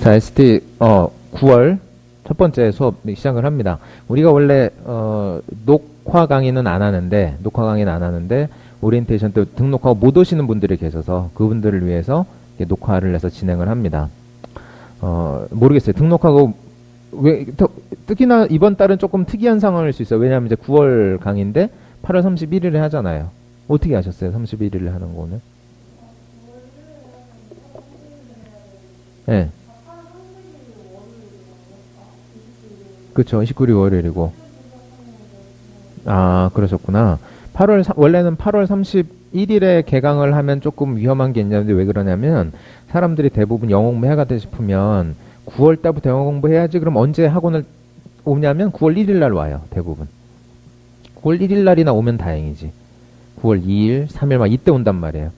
자, ST 9월 첫 번째 수업 시작을 합니다. 우리가 원래 녹화 강의는 안 하는데 오리엔테이션 때 등록하고 못 오시는 분들이 계셔서 그분들을 위해서 녹화를 해서 진행을 합니다. 모르겠어요. 등록하고 특히나 이번 달은 조금 특이한 상황일 수 있어요. 왜냐하면 이제 9월 강의인데 8월 31일에 하잖아요. 어떻게 하셨어요? 31일에 하는 거는? 네. 그쵸. 29일이 월요일이고. 아, 그러셨구나. 원래는 8월 31일에 개강을 하면 조금 위험한 게 있는데 왜 그러냐면 사람들이 대부분 영어 공부 해야겠다 싶으면 9월 달부터 영어 공부 해야지. 그럼 언제 학원을 오냐면 9월 1일 날 와요. 대부분. 9월 1일 날이나 오면 다행이지. 9월 2일, 3일 막 이때 온단 말이에요.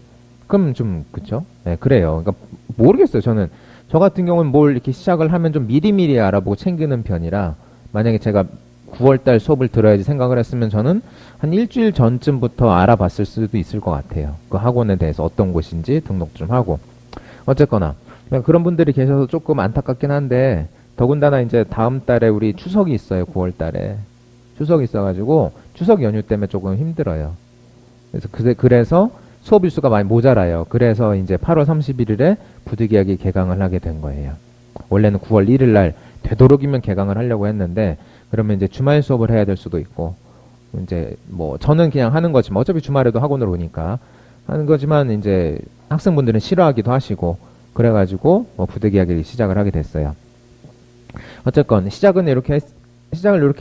그럼 좀 그쵸? 네, 그래요. 그러니까 모르겠어요. 저 같은 경우는 뭘 이렇게 시작을 하면 좀 미리미리 알아보고 챙기는 편이라 만약에 제가 9월달 수업을 들어야지 생각을 했으면 저는 한 일주일 전쯤부터 알아봤을 수도 있을 것 같아요. 그 학원에 대해서 어떤 곳인지 등록 좀 하고. 어쨌거나 그런 분들이 계셔서 조금 안타깝긴 한데 더군다나 이제 다음 달에 우리 추석이 있어요. 9월달에 추석이 있어가지고 추석 연휴 때문에 조금 힘들어요. 그래서 수업 일수가 많이 모자라요. 그래서 이제 8월 31일에 부득이하게 개강을 하게 된 거예요. 원래는 9월 1일 날 되도록이면 개강을 하려고 했는데 그러면 이제 주말 수업을 해야 될 수도 있고 이제 뭐 저는 그냥 하는 거지만 어차피 주말에도 학원으로 오니까 하는 거지만 이제 학생분들은 싫어하기도 하시고 그래가지고 뭐 부득이하게 시작을 하게 됐어요. 어쨌건 시작을 이렇게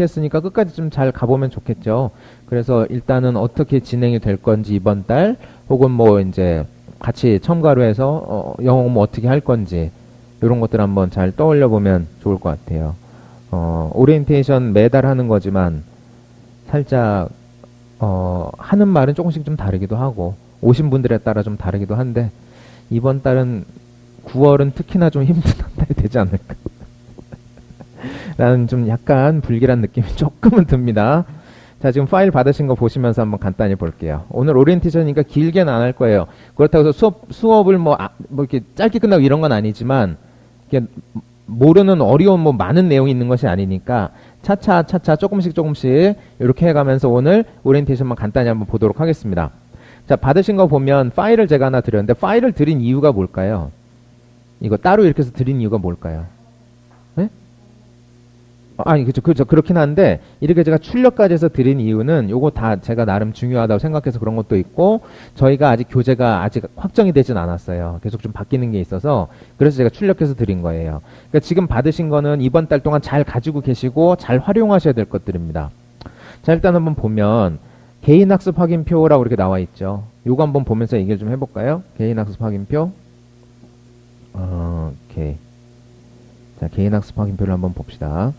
했으니까 끝까지 좀 잘 가보면 좋겠죠. 그래서 일단은 어떻게 진행이 될 건지 이번 달 혹은 뭐 이제 같이 첨가로 해서 영어 뭐 어떻게 할 건지 이런 것들 한번 잘 떠올려 보면 좋을 것 같아요. 오리엔테이션 매달 하는 거지만 살짝 하는 말은 조금씩 좀 다르기도 하고 오신 분들에 따라 좀 다르기도 한데 이번 달은 9월은 특히나 좀 힘든 한 달이 되지 않을까 라는 좀 약간 불길한 느낌이 조금은 듭니다. 자, 지금 파일 받으신 거 보시면서 한번 간단히 볼게요. 오늘 오리엔테이션이니까 길게는 안 할 거예요. 그렇다고 해서 수업을 뭐 이렇게 짧게 끝나고 이런 건 아니지만 이렇게 모르는 어려운 뭐 많은 내용이 있는 것이 아니니까 차차 조금씩 이렇게 해가면서 오늘 오리엔테이션만 간단히 한번 보도록 하겠습니다. 자, 받으신 거 보면 파일을 제가 하나 드렸는데 파일을 드린 이유가 뭘까요? 이거 따로 이렇게 해서 드린 이유가 뭘까요? 네? 아니, 그렇죠. 그렇긴 한데, 이렇게 제가 출력까지 해서 드린 이유는 요거 다 제가 나름 중요하다고 생각해서 그런 것도 있고, 저희가 아직 교재가 아직 확정이 되진 않았어요. 계속 좀 바뀌는 게 있어서, 그래서 제가 출력해서 드린 거예요. 그러니까 지금 받으신 거는 이번 달 동안 잘 가지고 계시고, 잘 활용하셔야 될 것들입니다. 자, 일단 한번 보면, 개인학습 확인표라고 이렇게 나와 있죠. 요거 한번 보면서 얘기를 좀 해볼까요? 개인학습 확인표. 오케이. 자, 개인학습 확인표를 한번 봅시다.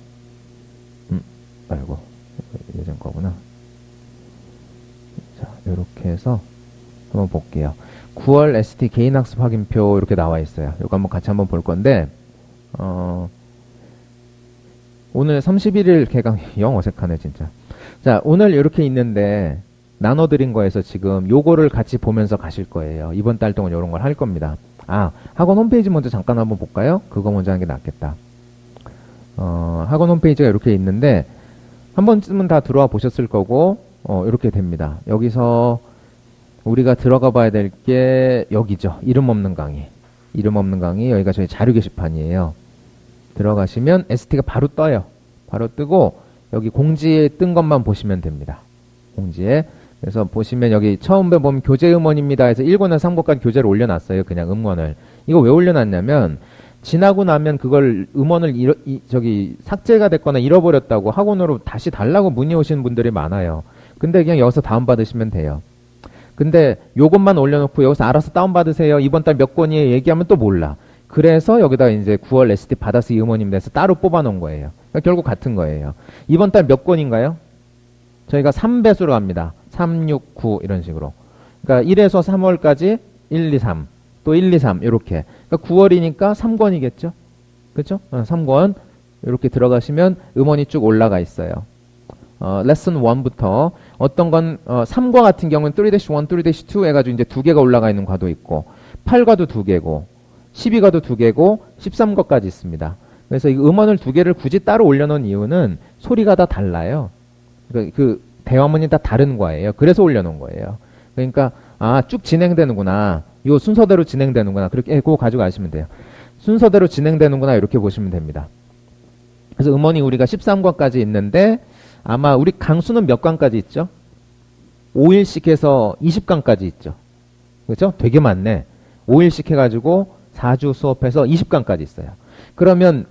아이고, 예전 거구나. 자, 요렇게 해서 한번 볼게요. 9월 ST 개인학습 확인표 이렇게 나와 있어요. 요거 한번 같이 한번 볼 건데, 오늘 31일 개강, 영 어색하네, 진짜. 자, 오늘 이렇게 있는데, 나눠드린 거에서 지금 요거를 같이 보면서 가실 거예요. 이번 달 동안 요런 걸 할 겁니다. 학원 홈페이지 먼저 잠깐 한번 볼까요? 그거 먼저 하는 게 낫겠다. 학원 홈페이지가 이렇게 있는데, 한 번쯤은 다 들어와 보셨을 거고, 이렇게 됩니다. 여기서 우리가 들어가 봐야 될 게 여기죠. 이름 없는 강의. 이름 없는 강의, 여기가 저희 자료 게시판이에요. 들어가시면 ST가 바로 떠요. 바로 뜨고, 여기 공지에 뜬 것만 보시면 됩니다. 공지에. 그래서 보시면 여기 처음 보면 교재 음원입니다 해서 1권에서 3권까지 교재를 올려놨어요. 그냥 음원을. 이거 왜 올려놨냐면, 지나고 나면 그걸 음원을 삭제가 됐거나 잃어버렸다고 학원으로 다시 달라고 문의 오시는 분들이 많아요. 근데 그냥 여기서 다운받으시면 돼요. 근데 요것만 올려놓고 여기서 알아서 다운받으세요. 이번 달 몇 권이에요. 얘기하면 또 몰라. 그래서 여기다 이제 9월 ST 받아서 이 음원입니다 해서 따로 뽑아놓은 거예요. 그러니까 결국 같은 거예요. 이번 달 몇 권인가요? 저희가 3배수로 갑니다. 3, 6, 9 이런 식으로. 그러니까 1에서 3월까지 1, 2, 3. 또 1, 2, 3 이렇게. 그러니까 9월이니까 3권이겠죠? 그렇죠? 3권 이렇게 들어가시면 음원이 쭉 올라가 있어요. 레슨 1부터 어떤 건 3과 같은 경우는 3-1, 3-2 해가지고 이제 2개가 올라가 있는 과도 있고 8과도 2개고 12가도 2개고 13거까지 있습니다. 그래서 이 음원을 2개를 굳이 따로 올려놓은 이유는 소리가 다 달라요. 그 대화문이 다 다른 거예요. 그래서 올려놓은 거예요. 그러니까 쭉 진행되는구나. 요 순서대로 진행되는구나. 그렇게 그거 가지고 가시면 돼요. 순서대로 진행되는구나. 이렇게 보시면 됩니다. 그래서 음원이 우리가 13권까지 있는데 아마 우리 강수는 몇 강까지 있죠? 5일씩 해서 20강까지 있죠. 그렇죠? 되게 많네. 5일씩 해가지고 4주 수업해서 20강까지 있어요. 그러면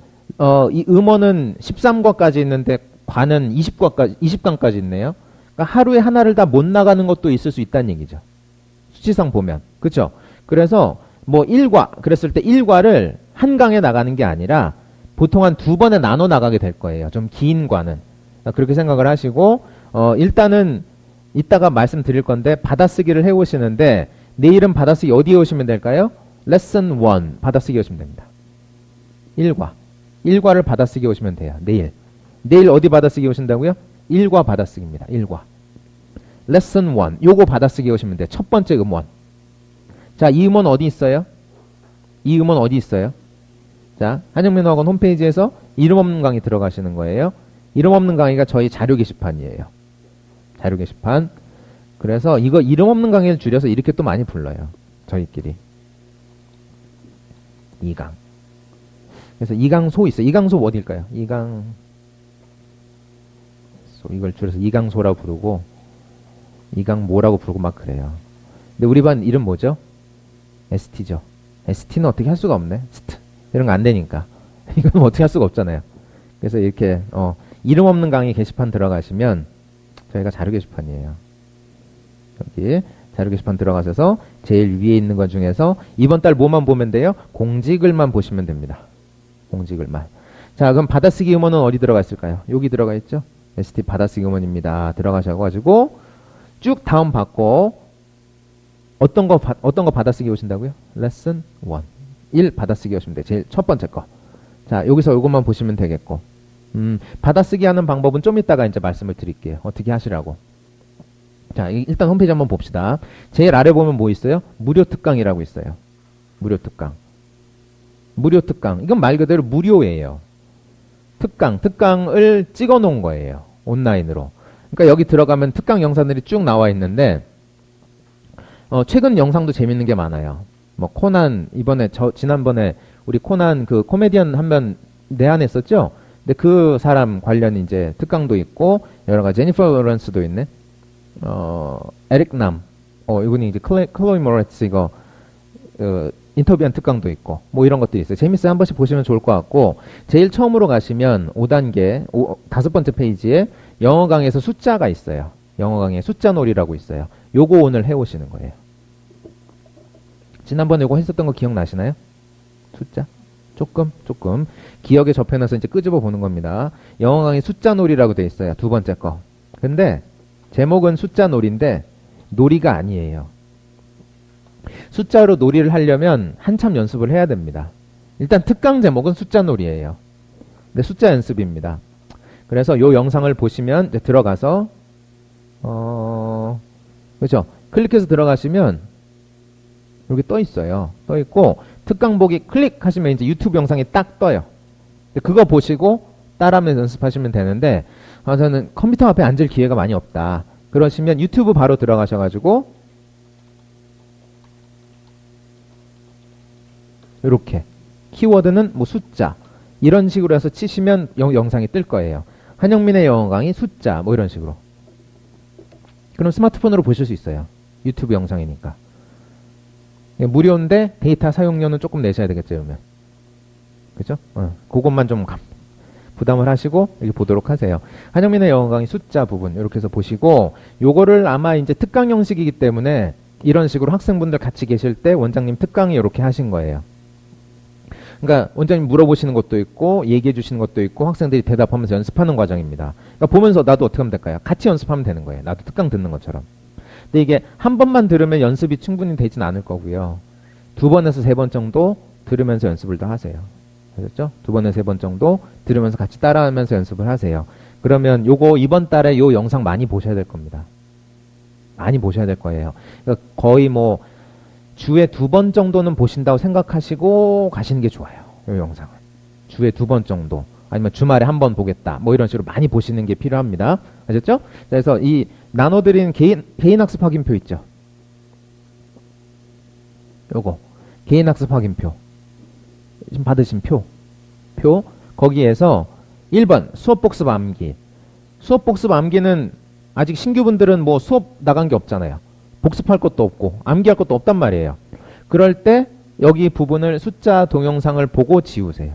이 음원은 13권까지 있는데 관은 20강까지 있네요. 그러니까 하루에 하나를 다 못 나가는 것도 있을 수 있다는 얘기죠. 수치상 보면. 그렇죠? 그래서 뭐 1과 그랬을 때 1과를 한 강에 나가는 게 아니라 보통 한 2번에 나눠 나가게 될 거예요. 좀 긴 과는. 그렇게 생각을 하시고 일단은 이따가 말씀드릴 건데 받아쓰기를 해오시는데 내일은 받아쓰기 어디에 오시면 될까요? 레슨 1 받아쓰기 오시면 됩니다. 1과를 받아쓰기 오시면 돼요. 내일 어디 받아쓰기 오신다고요? 1과 받아쓰기입니다. 1과. 레슨 1 요거 받아쓰기 오시면 돼요. 첫 번째 음원. 자, 이 음원 어디 있어요? 이 음원 어디 있어요? 자, 한영민어학원 홈페이지에서 이름 없는 강의 들어가시는 거예요. 이름 없는 강의가 저희 자료 게시판이에요. 자료 게시판. 그래서 이거 이름 없는 강의를 줄여서 이렇게 또 많이 불러요. 저희끼리. 2강. 그래서 2강소 있어요. 2강소 어딜까요? 2강소. 이걸 줄여서 2강소라고 부르고 2강모라고 부르고 막 그래요. 근데 우리 반 이름 뭐죠? ST죠. ST는 어떻게 할 수가 없네. 스트. 이런 거 안 되니까. 이건 어떻게 할 수가 없잖아요. 그래서 이렇게 이름 없는 강의 게시판 들어가시면 저희가 자료 게시판이에요. 여기 자료 게시판 들어가셔서 제일 위에 있는 것 중에서 이번 달 뭐만 보면 돼요? 공지글만 보시면 됩니다. 공지글만. 자, 그럼 받아쓰기 음원은 어디 들어가 있을까요? 여기 들어가 있죠? ST 받아쓰기 음원입니다. 들어가셔가지고 쭉 다운 받고 어떤 거 받아쓰기 오신다고요? 레슨 1 받아쓰기 오시면 돼요. 제일 첫 번째 거. 자, 여기서 이것만 보시면 되겠고 받아쓰기 하는 방법은 좀 이따가 이제 말씀을 드릴게요. 어떻게 하시라고. 자, 일단 홈페이지 한번 봅시다. 제일 아래 보면 뭐 있어요? 무료 특강이라고 있어요. 무료 특강. 무료 특강. 이건 말 그대로 무료예요. 특강을 찍어 놓은 거예요. 온라인으로. 그러니까 여기 들어가면 특강 영상들이 쭉 나와 있는데 최근 영상도 재밌는 게 많아요. 뭐 코난 지난번에 우리 코난 그 코미디언 한 번 내한했었죠. 근데 그 사람 관련 이제 특강도 있고 여러 가지 제니퍼 로렌스도 있네. 에릭 남. 이분이 이제 클로이 모레츠 이거 인터뷰한 특강도 있고 뭐 이런 것들이 있어요. 재밌어요. 한 번씩 보시면 좋을 것 같고 제일 처음으로 가시면 5단계 5번째 페이지에 영어 강의에서 숫자가 있어요. 영어 강의에 숫자 놀이라고 있어요. 요거 오늘 해오시는 거예요. 지난번에 요거 했었던 거 기억나시나요? 숫자? 조금 기억에 접해놔서 이제 끄집어 보는 겁니다. 영어 강의 숫자 놀이라고 돼 있어요. 두 번째 거. 근데 제목은 숫자 놀이인데 놀이가 아니에요. 숫자로 놀이를 하려면 한참 연습을 해야 됩니다. 일단 특강 제목은 숫자 놀이에요. 근데 숫자 연습입니다. 그래서 요 영상을 보시면 이제 들어가서 그렇죠? 클릭해서 들어가시면 여기 떠 있어요. 떠 있고 특강 보기 클릭하시면 이제 유튜브 영상이 딱 떠요. 그거 보시고 따라하면서 연습하시면 되는데 저는 컴퓨터 앞에 앉을 기회가 많이 없다. 그러시면 유튜브 바로 들어가셔가지고 이렇게 키워드는 뭐 숫자 이런 식으로 해서 치시면 영상이 뜰 거예요. 한영민의 영어 강의 숫자 뭐 이런 식으로. 그럼 스마트폰으로 보실 수 있어요. 유튜브 영상이니까. 무료인데 데이터 사용료는 조금 내셔야 되겠죠, 그러면. 그죠? 그것만 좀 부담을 하시고 이렇게 보도록 하세요. 한영민의 영어 강의 숫자 부분 이렇게 해서 보시고 요거를 아마 이제 특강 형식이기 때문에 이런 식으로 학생분들 같이 계실 때 원장님 특강이 이렇게 하신 거예요. 그러니까 원장님 물어보시는 것도 있고 얘기해 주시는 것도 있고 학생들이 대답하면서 연습하는 과정입니다. 그러니까 보면서 나도 어떻게 하면 될까요? 같이 연습하면 되는 거예요. 나도 특강 듣는 것처럼. 근데 이게 한 번만 들으면 연습이 충분히 되진 않을 거고요. 2번에서 3번 정도 들으면서 연습을 더 하세요. 아셨죠? 2번에서 3번 정도 들으면서 같이 따라하면서 연습을 하세요. 그러면 요거 이번 달에 요 영상 많이 보셔야 될 겁니다. 많이 보셔야 될 거예요. 그러니까 거의 뭐 주에 2번 정도는 보신다고 생각하시고 가시는 게 좋아요. 이 영상은. 주에 2번 정도. 아니면 주말에 1번 보겠다. 뭐 이런 식으로 많이 보시는 게 필요합니다. 아셨죠? 그래서 이 나눠드린 개인 학습 확인표 있죠? 요거. 개인 학습 확인표. 지금 받으신 표. 거기에서 1번 수업 복습 암기. 수업 복습 암기는 아직 신규분들은 뭐 수업 나간 게 없잖아요. 복습할 것도 없고 암기할 것도 없단 말이에요. 그럴 때 여기 부분을 숫자 동영상을 보고 지우세요.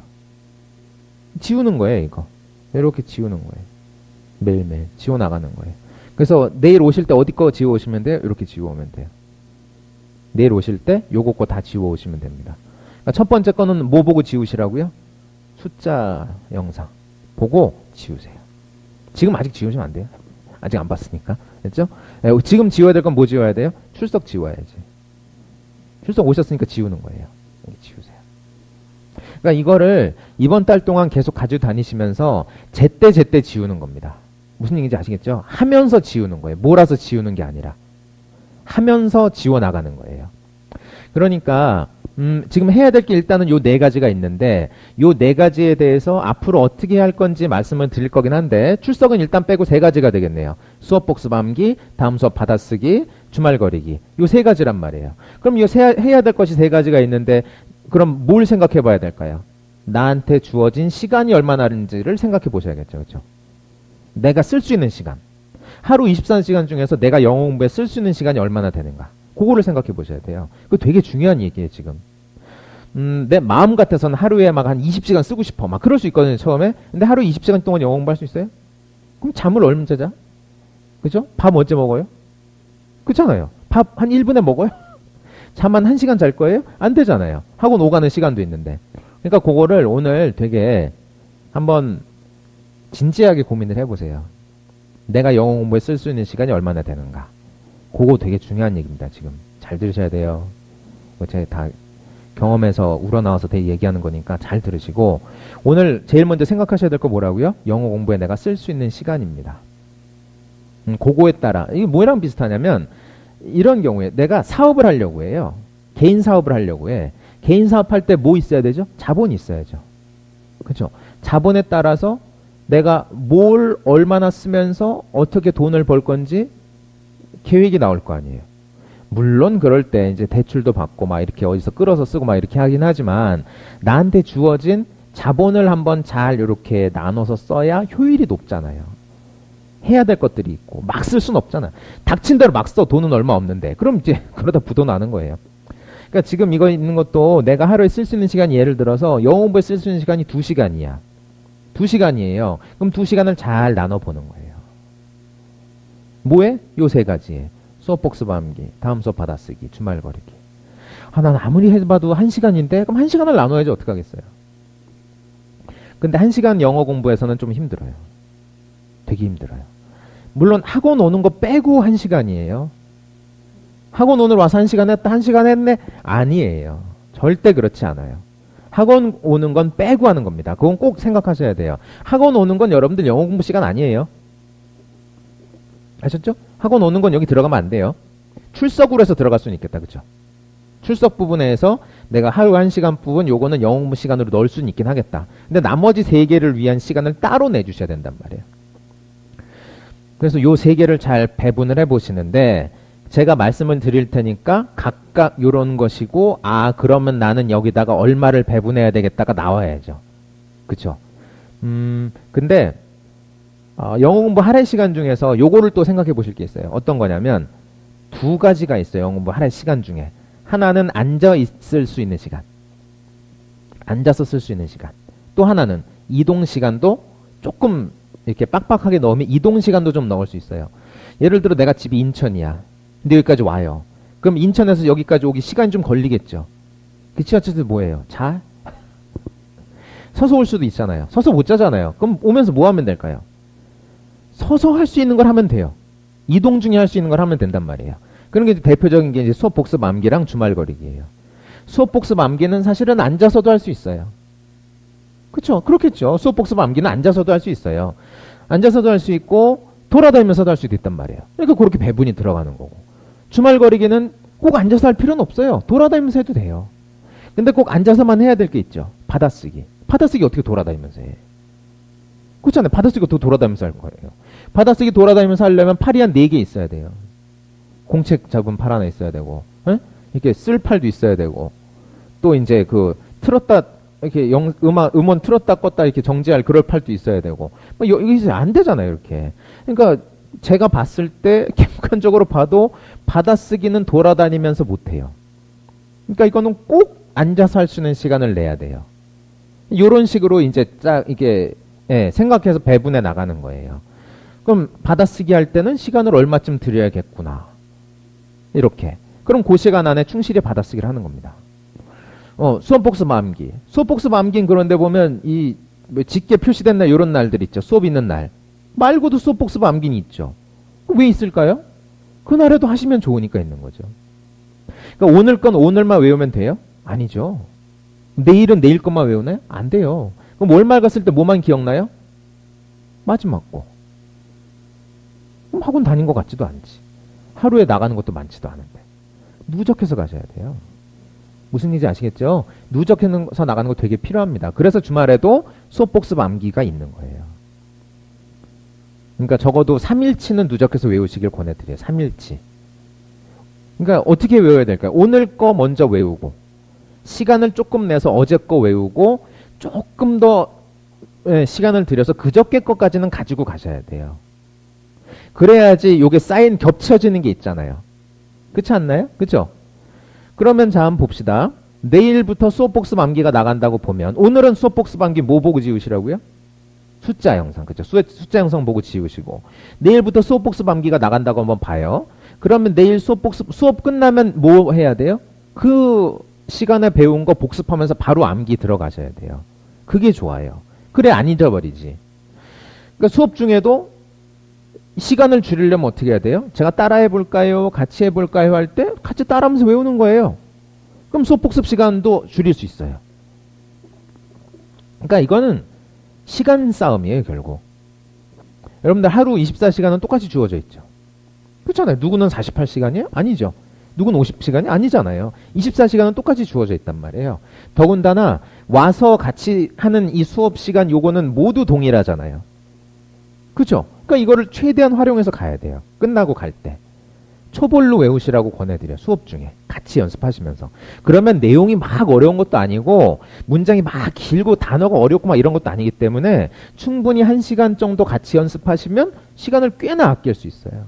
지우는 거예요, 이거. 이렇게 지우는 거예요. 매일매일 지워나가는 거예요. 그래서 내일 오실 때 어디 거 지워오시면 돼요? 이렇게 지워오면 돼요. 내일 오실 때 요거 거 다 지워오시면 됩니다. 그러니까 첫 번째 거는 뭐 보고 지우시라고요? 숫자 영상 보고 지우세요. 지금 아직 지우시면 안 돼요. 아직 안 봤으니까. 됐죠? 지금 지워야 될 건 뭐 지워야 돼요? 출석 지워야지. 출석 오셨으니까 지우는 거예요. 지우세요. 그러니까 이거를 이번 달 동안 계속 가지고 다니시면서 제때 지우는 겁니다. 무슨 얘기인지 아시겠죠? 하면서 지우는 거예요. 몰아서 지우는 게 아니라 하면서 지워 나가는 거예요. 그러니까 지금 해야 될 게 일단은 요 4가지가 있는데 요 4가지에 대해서 앞으로 어떻게 할 건지 말씀을 드릴 거긴 한데 출석은 일단 빼고 3가지가 되겠네요. 수업 복습 암기, 다음 수업 받아쓰기, 주말거리기. 요 3가지란 말이에요. 그럼 해야 될 것이 3가지가 있는데 그럼 뭘 생각해 봐야 될까요? 나한테 주어진 시간이 얼마나 되는지를 생각해 보셔야겠죠. 그렇죠? 내가 쓸 수 있는 시간. 하루 24시간 중에서 내가 영어 공부에 쓸 수 있는 시간이 얼마나 되는가. 그거를 생각해 보셔야 돼요. 그거 되게 중요한 얘기예요, 지금. 내 마음 같아서는 하루에 막 한 20시간 쓰고 싶어. 막 그럴 수 있거든요, 처음에. 근데 하루 20시간 동안 영어 공부할 수 있어요? 그럼 잠을 얼마나 자? 그죠? 밥 언제 먹어요? 그렇잖아요. 밥 한 1분에 먹어요? 잠 한 1시간 잘 거예요? 안 되잖아요. 학원 오가는 시간도 있는데. 그러니까 그거를 오늘 되게 한번 진지하게 고민을 해보세요. 내가 영어 공부에 쓸 수 있는 시간이 얼마나 되는가. 그거 되게 중요한 얘기입니다. 지금 잘 들으셔야 돼요. 제가 다 경험에서 우러나와서 되게 얘기하는 거니까 잘 들으시고 오늘 제일 먼저 생각하셔야 될 거 뭐라고요? 영어 공부에 내가 쓸 수 있는 시간입니다. 그거에 따라 이게 뭐랑 비슷하냐면 이런 경우에 내가 사업을 하려고 해요. 개인 사업을 하려고 해. 개인 사업할 때 뭐 있어야 되죠? 자본이 있어야죠. 그렇죠? 자본에 따라서 내가 뭘 얼마나 쓰면서 어떻게 돈을 벌 건지 계획이 나올 거 아니에요. 물론 그럴 때 이제 대출도 받고 막 이렇게 어디서 끌어서 쓰고 막 이렇게 하긴 하지만 나한테 주어진 자본을 한번 잘 이렇게 나눠서 써야 효율이 높잖아요. 해야 될 것들이 있고 막 쓸 수는 없잖아. 닥친 대로 막 써. 돈은 얼마 없는데. 그럼 이제 그러다 부도 나는 거예요. 그러니까 지금 이거 있는 것도 내가 하루에 쓸 수 있는 시간이 예를 들어서 영어 공부에 쓸 수 있는 시간이 2시간이야. 2시간이에요. 그럼 2시간을 잘 나눠보는 거예요. 뭐에? 요 3가지에. 수업 복습 암기, 다음 수업 받아쓰기, 주말거리기. 난 아무리 해봐도 1시간인데 그럼 1시간을 나눠야지 어떡하겠어요. 근데 1시간 영어 공부에서는 좀 힘들어요. 되게 힘들어요. 물론 학원 오는 거 빼고 1시간이에요. 학원 오늘 와서 1시간 했다, 1시간 했네? 아니에요. 절대 그렇지 않아요. 학원 오는 건 빼고 하는 겁니다. 그건 꼭 생각하셔야 돼요. 학원 오는 건 여러분들 영어 공부 시간 아니에요. 아셨죠? 학원 오는 건 여기 들어가면 안 돼요. 출석으로 해서 들어갈 수는 있겠다. 그쵸? 출석 부분에서 내가 하루 1시간 부분 요거는 영어 공부 시간으로 넣을 수는 있긴 하겠다. 근데 나머지 3개를 위한 시간을 따로 내주셔야 된단 말이에요. 그래서 요 3개를 잘 배분을 해보시는데 제가 말씀을 드릴 테니까 각각 요런 것이고 그러면 나는 여기다가 얼마를 배분해야 되겠다가 나와야죠. 그쵸? 근데 영어 공부 할애 시간 중에서 요거를 또 생각해 보실 게 있어요. 어떤 거냐면 2가지가 있어요. 영어 공부 할애 시간 중에. 하나는 앉아 있을 수 있는 시간. 앉아서 쓸 수 있는 시간. 또 하나는 이동 시간도 조금 이렇게 빡빡하게 넣으면 이동 시간도 좀 넣을 수 있어요. 예를 들어 내가 집이 인천이야. 근데 여기까지 와요. 그럼 인천에서 여기까지 오기 시간이 좀 걸리겠죠. 그 지하철도 뭐예요? 자? 서서 올 수도 있잖아요. 서서 못 자잖아요. 그럼 오면서 뭐 하면 될까요? 서서 할 수 있는 걸 하면 돼요. 이동 중에 할 수 있는 걸 하면 된단 말이에요. 그런 게 대표적인 게 이제 수업 복습 암기랑 주말거리기예요. 수업 복습 암기는 사실은 앉아서도 할 수 있어요. 그렇죠? 그렇겠죠. 수업 복습 암기는 앉아서도 할 수 있어요. 앉아서도 할 수 있고 돌아다니면서도 할 수도 있단 말이에요. 그러니까 그렇게 배분이 들어가는 거고. 주말거리기는 꼭 앉아서 할 필요는 없어요. 돌아다니면서 해도 돼요. 근데 꼭 앉아서만 해야 될 게 있죠. 받아쓰기. 받아쓰기 어떻게 돌아다니면서 해? 그렇잖아요. 받아쓰기 어떻게 돌아다니면서 할 거예요. 받아쓰기 돌아다니면서 하려면 팔이 한 4개 있어야 돼요. 공책 잡은 팔 하나 있어야 되고, 에? 이렇게 쓸 팔도 있어야 되고, 또 이제 그 틀었다 이렇게 음원 틀었다 껐다 이렇게 정지할 그럴 팔도 있어야 되고, 뭐 여기서 안 되잖아요. 이렇게. 그러니까 제가 봤을 때 객관적으로 봐도 받아쓰기는 돌아다니면서 못 해요. 그러니까 이거는 꼭 앉아서 할 수 있는 시간을 내야 돼요. 이런 식으로 이제 딱 이게 생각해서 배분해 나가는 거예요. 그럼 받아쓰기 할 때는 시간을 얼마쯤 들여야겠구나. 이렇게. 그럼 그 시간 안에 충실히 받아쓰기를 하는 겁니다. 수업복습 암기. 수업복습 암기는 그런데 보면 뭐 짙게 표시된 날 이런 날들 있죠. 수업 있는 날. 말고도 수업복습 암기는 있죠. 왜 있을까요? 그날에도 하시면 좋으니까 있는 거죠. 그러니까 오늘 건 오늘만 외우면 돼요? 아니죠. 내일은 내일 것만 외우나요? 안 돼요. 그럼 월말 갔을 때 뭐만 기억나요? 마지막 거. 그럼 학원 다닌 것 같지도 않지. 하루에 나가는 것도 많지도 않은데. 누적해서 가셔야 돼요. 무슨 일인지 아시겠죠? 누적해서 나가는 거 되게 필요합니다. 그래서 주말에도 수업복습 암기가 있는 거예요. 그러니까 적어도 3일치는 누적해서 외우시길 권해드려요. 3일치. 그러니까 어떻게 외워야 될까요? 오늘 거 먼저 외우고, 시간을 조금 내서 어제 거 외우고, 조금 더 시간을 들여서 그저께 거까지는 가지고 가셔야 돼요. 그래야지 요게 쌓인 겹쳐지는 게 있잖아요. 그렇지 않나요? 그죠? 그러면 자, 한번 봅시다. 내일부터 수업복습 암기가 나간다고 보면 오늘은 수업복습 암기 뭐 보고 지우시라고요? 숫자 영상. 그죠? 숫자 영상 보고 지우시고, 내일부터 수업복습 암기가 나간다고 한번 봐요. 그러면 내일 수업 끝나면 뭐 해야 돼요? 그 시간에 배운 거 복습하면서 바로 암기 들어가셔야 돼요. 그게 좋아요. 그래 안 잊어버리지. 그러니까 수업 중에도 시간을 줄이려면 어떻게 해야 돼요? 제가 따라해 볼까요? 같이 해볼까요? 할 때 같이 따라하면서 외우는 거예요. 그럼 수업 복습 시간도 줄일 수 있어요. 그러니까 이거는 시간 싸움이에요, 결국. 여러분들 하루 24시간은 똑같이 주어져 있죠. 그렇잖아요. 누구는 48시간이에요? 아니죠. 누구는 50시간이 아니잖아요. 24시간은 똑같이 주어져 있단 말이에요. 더군다나 와서 같이 하는 이 수업 시간 요거는 모두 동일하잖아요. 그죠? 그러니까 이거를 최대한 활용해서 가야 돼요. 끝나고 갈 때. 초벌로 외우시라고 권해드려요. 수업 중에. 같이 연습하시면서. 그러면 내용이 막 어려운 것도 아니고 문장이 막 길고 단어가 어렵고 막 이런 것도 아니기 때문에 충분히 1시간 정도 같이 연습하시면 시간을 꽤나 아낄 수 있어요.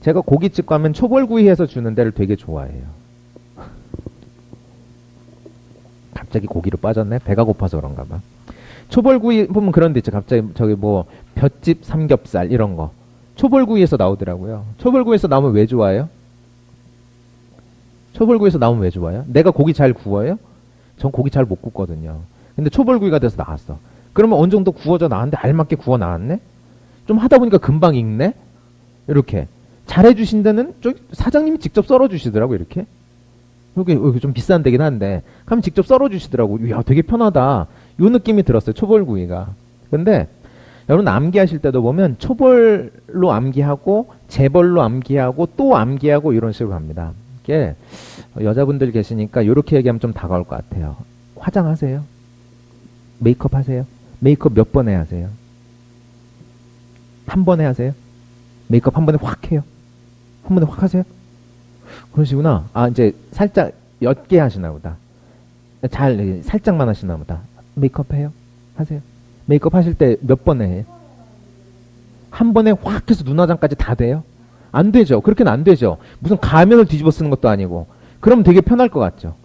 제가 고깃집 가면 초벌구이해서 주는 데를 되게 좋아해요. 갑자기 고기로 빠졌네? 배가 고파서 그런가 봐. 초벌구이 보면 그런 데 있죠. 갑자기 저기 뭐 볏짚 삼겹살 이런 거. 초벌구이에서 나오더라고요. 초벌구이에서 나오면 왜 좋아요? 초벌구이에서 나오면 왜 좋아요? 내가 고기 잘 구워요? 전 고기 잘 못 굽거든요. 근데 초벌구이가 돼서 나왔어. 그러면 어느 정도 구워져 나왔는데 알맞게 구워 나왔네? 좀 하다 보니까 금방 익네? 이렇게. 잘해주신 데는 사장님이 직접 썰어주시더라고, 이렇게. 여기 좀 비싼 데긴 한데, 그럼 직접 썰어주시더라고. 이야, 되게 편하다. 요 느낌이 들었어요, 초벌구이가. 근데, 여러분 암기하실 때도 보면, 초벌로 암기하고, 재벌로 암기하고, 또 암기하고, 이런 식으로 합니다. 이게, 여자분들 계시니까, 요렇게 얘기하면 좀 다가올 것 같아요. 화장하세요? 메이크업 하세요? 메이크업 몇 번에 하세요? 한 번에 하세요? 메이크업 한 번에 확 해요? 한 번에 확 하세요? 그러시구나. 아, 이제 살짝 옅게 하시나 보다. 살짝만 하시나 보다. 메이크업 해요? 하세요? 메이크업 하실 때 몇 번에 해요? 한 번에 확 해서 눈화장까지 다 돼요? 안 되죠. 그렇게는 안 되죠. 무슨 가면을 뒤집어 쓰는 것도 아니고. 그러면 되게 편할 것 같죠.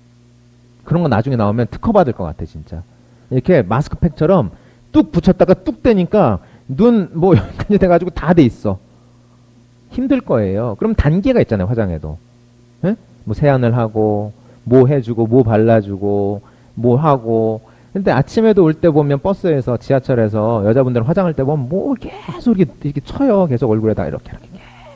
그런 거 나중에 나오면 특허 받을 것 같아, 진짜. 이렇게 마스크팩처럼 뚝 붙였다가 뚝 떼니까 눈 뭐 여기까지 돼가지고 다 돼 있어. 힘들 거예요. 그럼 단계가 있잖아요, 화장에도. 에? 뭐 세안을 하고, 뭐 해주고, 뭐 발라주고, 뭐 하고. 근데 아침에도 올 때 보면 버스에서, 지하철에서 여자분들은 화장할 때 보면 뭐 계속 이렇게 쳐요. 계속 얼굴에다 이렇게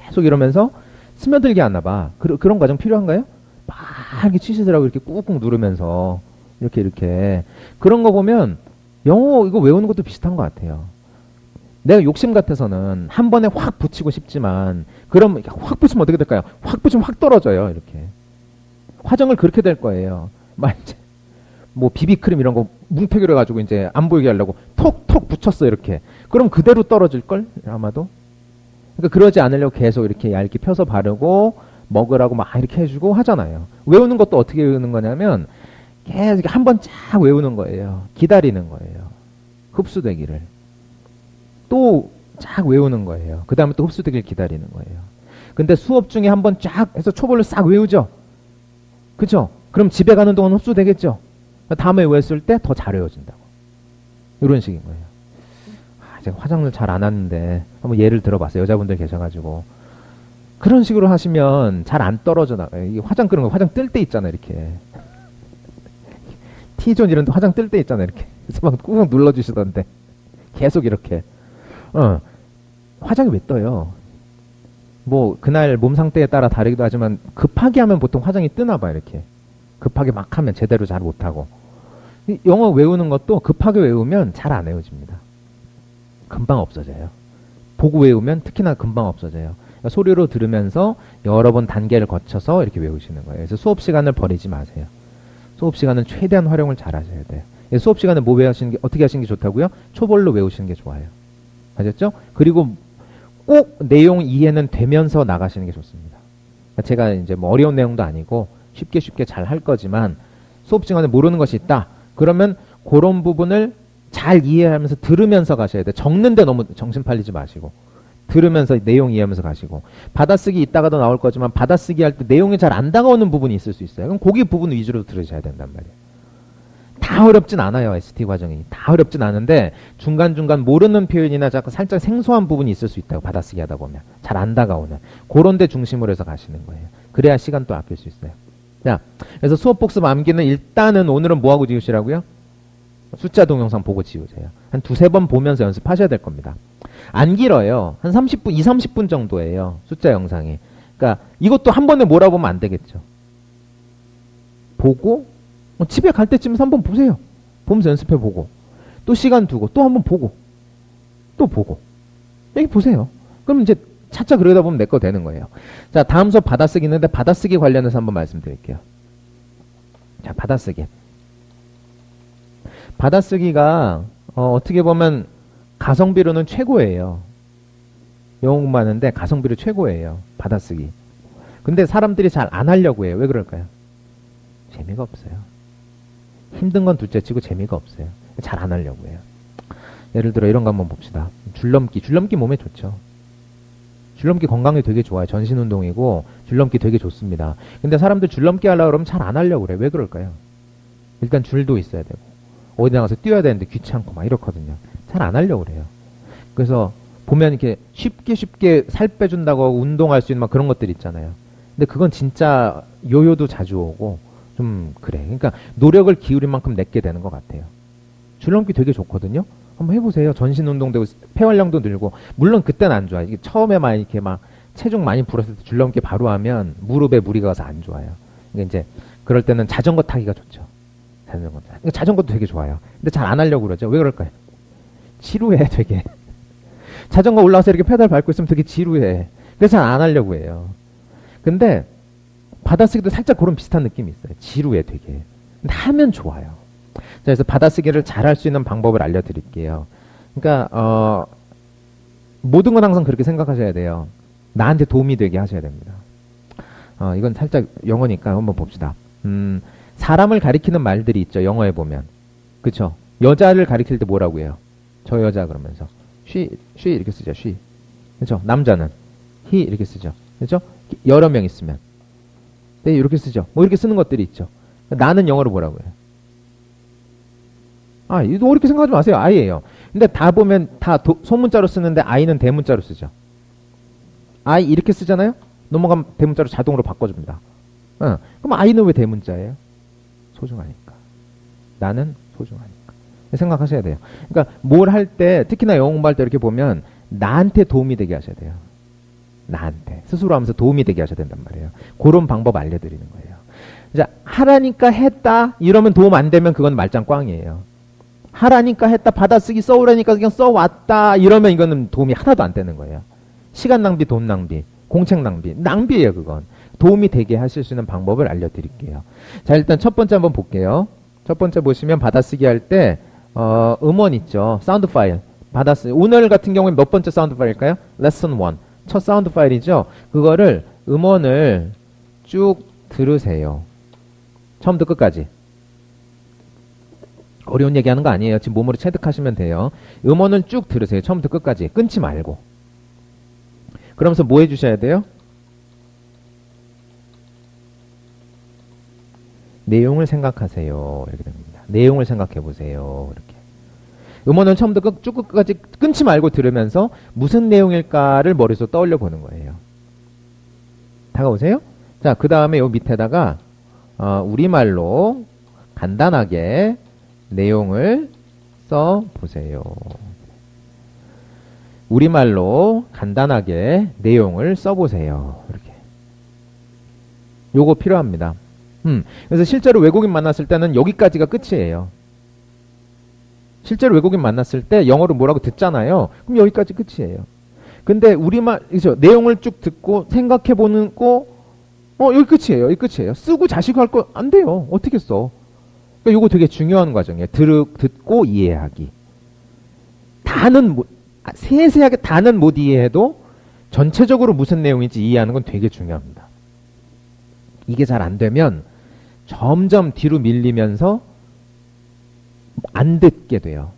계속 이러면서 스며들게 하나 봐. 그런 과정 필요한가요? 막 이렇게 치시더라고. 이렇게 꾹꾹 누르면서. 이렇게. 그런 거 보면 영어 이거 외우는 것도 비슷한 것 같아요. 내가 욕심 같아서는 한 번에 확 붙이고 싶지만, 그럼 확 붙이면 어떻게 될까요? 확 붙이면 확 떨어져요. 이렇게. 화장을 그렇게 될 거예요. 막 이제 뭐 비비크림 이런 거 뭉태기로 해가지고 이제 안 보이게 하려고 톡톡 붙였어 이렇게. 그럼 그대로 떨어질 걸 아마도. 그러니까 그러지 않으려고 계속 이렇게 얇게 펴서 바르고 먹으라고 막 이렇게 해주고 하잖아요. 외우는 것도 어떻게 외우는 거냐면 계속 한 번 쫙 외우는 거예요. 기다리는 거예요. 흡수되기를. 또 쫙 외우는 거예요. 그 다음에 또 흡수되기를 기다리는 거예요. 근데 수업 중에 한 번 쫙 해서 초벌로 싹 외우죠. 그죠? 그럼 집에 가는 동안 흡수되겠죠. 다음에 외웠을 때 더 잘 외워진다고. 이런 식인 거예요. 제가 화장을 잘 안 하는데 한번 예를 들어봤어요. 여자분들 계셔가지고. 그런 식으로 하시면 잘 안 떨어져 나가요. 이게 화장 그런 거 화장 뜰 때 있잖아요. 이렇게. T존 이런 데 화장 뜰 때 있잖아요. 이렇게. 그래서 막 꾹꾹 눌러주시던데. 계속 이렇게. 화장이 왜 떠요? 뭐 그날 몸 상태에 따라 다르기도 하지만 급하게 하면 보통 화장이 뜨나 봐요. 이렇게. 급하게 막 하면 제대로 잘 못하고. 영어 외우는 것도 급하게 외우면 잘 안 외워집니다. 금방 없어져요. 보고 외우면 특히나 금방 없어져요. 그러니까 소리로 들으면서 여러 번 단계를 거쳐서 이렇게 외우시는 거예요. 그래서 수업 시간을 버리지 마세요. 수업 시간은 최대한 활용을 잘 하셔야 돼요. 수업 시간에 뭐 외우시는 게, 어떻게 하시는 게 좋다고요? 초벌로 외우시는 게 좋아요. 아셨죠? 그리고 꼭 내용 이해는 되면서 나가시는 게 좋습니다. 제가 이제 뭐 어려운 내용도 아니고 쉽게 잘 할 거지만 수업 시간에 모르는 것이 있다. 그러면 그런 부분을 잘 이해하면서 들으면서 가셔야 돼요. 적는데 너무 정신 팔리지 마시고 들으면서 내용 이해하면서 가시고 받아쓰기 이따가도 나올 거지만 받아쓰기 할 때 내용이 잘 안 다가오는 부분이 있을 수 있어요. 그럼 거기 부분 위주로 들으셔야 된단 말이에요. 다 어렵진 않아요. ST 과정이. 다 어렵진 않은데 중간중간 모르는 표현이나 자꾸 살짝 생소한 부분이 있을 수 있다고 받아쓰기 하다 보면. 잘 안 다가오는. 그런 데 중심으로 해서 가시는 거예요. 그래야 시간 또 아낄 수 있어요. 자, 그래서 수업 복습 암기는 일단은 오늘은 뭐하고 지우시라고요? 숫자 동영상 보고 지우세요. 한 두세 번 보면서 연습하셔야 될 겁니다. 안 길어요. 한 30분, 2, 30분 정도예요. 숫자 영상이. 그러니까 이것도 한 번에 몰아보면 안 되겠죠. 보고 집에 갈 때쯤에서 한번 보세요. 보면서 연습해보고 또 시간 두고 또 한번 보고 또 보고 여기 보세요. 그럼 이제 차차 그러다 보면 내 거 되는 거예요. 자, 다음 수업 받아쓰기 있는데 받아쓰기 관련해서 한번 말씀드릴게요. 자, 받아쓰기. 받아쓰기가 어떻게 보면 가성비로는 최고예요. 영어 공부하는데 가성비로 최고예요. 받아쓰기. 근데 사람들이 잘 안 하려고 해요. 왜 그럴까요? 재미가 없어요. 힘든 건 둘째치고 재미가 없어요. 잘 안 하려고 해요. 예를 들어 이런 거 한번 봅시다. 줄넘기. 줄넘기 몸에 좋죠. 줄넘기 건강에 되게 좋아요. 전신운동이고 줄넘기 되게 좋습니다. 근데 사람들 줄넘기 하려고 그러면 잘 안 하려고 그래요. 왜 그럴까요? 일단 줄도 있어야 되고 어디 나가서 뛰어야 되는데 귀찮고 막 이렇거든요. 잘 안 하려고 그래요. 그래서 보면 이렇게 쉽게 살 빼준다고 하고 운동할 수 있는 막 그런 것들 있잖아요. 근데 그건 진짜 요요도 자주 오고 좀 그래. 그러니까 노력을 기울인 만큼 내게 되는 것 같아요. 줄넘기 되게 좋거든요. 한번 해보세요. 전신 운동되고 폐활량도 늘고 물론 그때는 안 좋아요. 이게 처음에만 이렇게 막 체중 많이 불었을 때 줄넘기 바로 하면 무릎에 무리가 가서 안 좋아요. 그러니까 이제 그럴 때는 자전거 타기가 좋죠. 자전거도 되게 좋아요. 근데 잘 안 하려고 그러죠. 왜 그럴까요? 지루해 되게. 자전거 올라와서 이렇게 페달 밟고 있으면 되게 지루해. 그래서 잘 안 하려고 해요. 근데 받아쓰기도 살짝 그런 비슷한 느낌이 있어요. 지루해 되게. 근데 하면 좋아요. 자, 그래서 받아쓰기를 잘 할 수 있는 방법을 알려드릴게요. 그러니까 모든 건 항상 그렇게 생각하셔야 돼요. 나한테 도움이 되게 하셔야 됩니다. 이건 살짝 영어니까 한번 봅시다. 사람을 가리키는 말들이 있죠. 영어에 보면. 그쵸? 여자를 가리킬 때 뭐라고 해요? 저 여자 그러면서. she 이렇게 쓰죠. she. 그쵸? 남자는 he 이렇게 쓰죠. 그쵸? 여러 명 있으면. 네, 이렇게 쓰죠. 뭐 이렇게 쓰는 것들이 있죠. 나는 영어로 뭐라고 해요? 이거 이렇게 생각하지 마세요. I예요. 근데 다 보면 다 소문자로 쓰는데 I는 대문자로 쓰죠. I 이렇게 쓰잖아요? 넘어가면 대문자로 자동으로 바꿔줍니다. 그럼 I는 왜 대문자예요? 소중하니까. 나는 소중하니까. 생각하셔야 돼요. 그러니까 뭘 할 때, 특히나 영어 공부할 때 이렇게 보면 나한테 도움이 되게 하셔야 돼요. 나한테. 스스로 하면서 도움이 되게 하셔야 된단 말이에요. 그런 방법 알려드리는 거예요. 자, 하라니까 했다. 이러면 도움 안 되면 그건 말짱 꽝이에요. 하라니까 했다, 받아쓰기 써오라니까 그냥 써왔다, 이러면 이거는 도움이 하나도 안 되는 거예요. 시간 낭비, 돈 낭비, 공책 낭비, 낭비예요, 그건. 도움이 되게 하실 수 있는 방법을 알려드릴게요. 자, 일단 첫 번째 한번 볼게요. 첫 번째 보시면 받아쓰기 할 때, 음원 있죠. 사운드 파일. 받아쓰기. 오늘 같은 경우에 몇 번째 사운드 파일일까요? 레슨 1. 첫 사운드 파일이죠. 그거를, 음원을 쭉 들으세요. 처음부터 끝까지. 어려운 얘기하는 거 아니에요. 지금 몸으로 체득하시면 돼요. 음원을 쭉 들으세요. 처음부터 끝까지. 끊지 말고. 그러면서 뭐 해주셔야 돼요? 내용을 생각하세요. 이렇게 됩니다. 내용을 생각해 보세요. 이렇게. 음원을 처음부터 쭉 끝까지 끊지 말고 들으면서 무슨 내용일까를 머릿속에 떠올려 보는 거예요. 다가오세요? 자, 그 다음에 요 밑에다가 우리말로 간단하게 내용을 써 보세요. 우리말로 간단하게 내용을 써보세요. 이렇게. 요거 필요합니다. 그래서 실제로 외국인 만났을 때는 여기까지가 끝이에요. 실제로 외국인 만났을 때 영어로 뭐라고 듣잖아요. 그럼 여기까지 끝이에요. 근데 우리말, 그죠? 내용을 쭉 듣고 생각해보는 거, 여기 끝이에요. 여기 끝이에요. 쓰고 자시고 할 거 안 돼요. 어떻게 써? 그러니까 요거 되게 중요한 과정이에요. 듣고 이해하기. 세세하게 다는 못 이해해도 전체적으로 무슨 내용인지 이해하는 건 되게 중요합니다. 이게 잘 안 되면 점점 뒤로 밀리면서 안 듣게 돼요.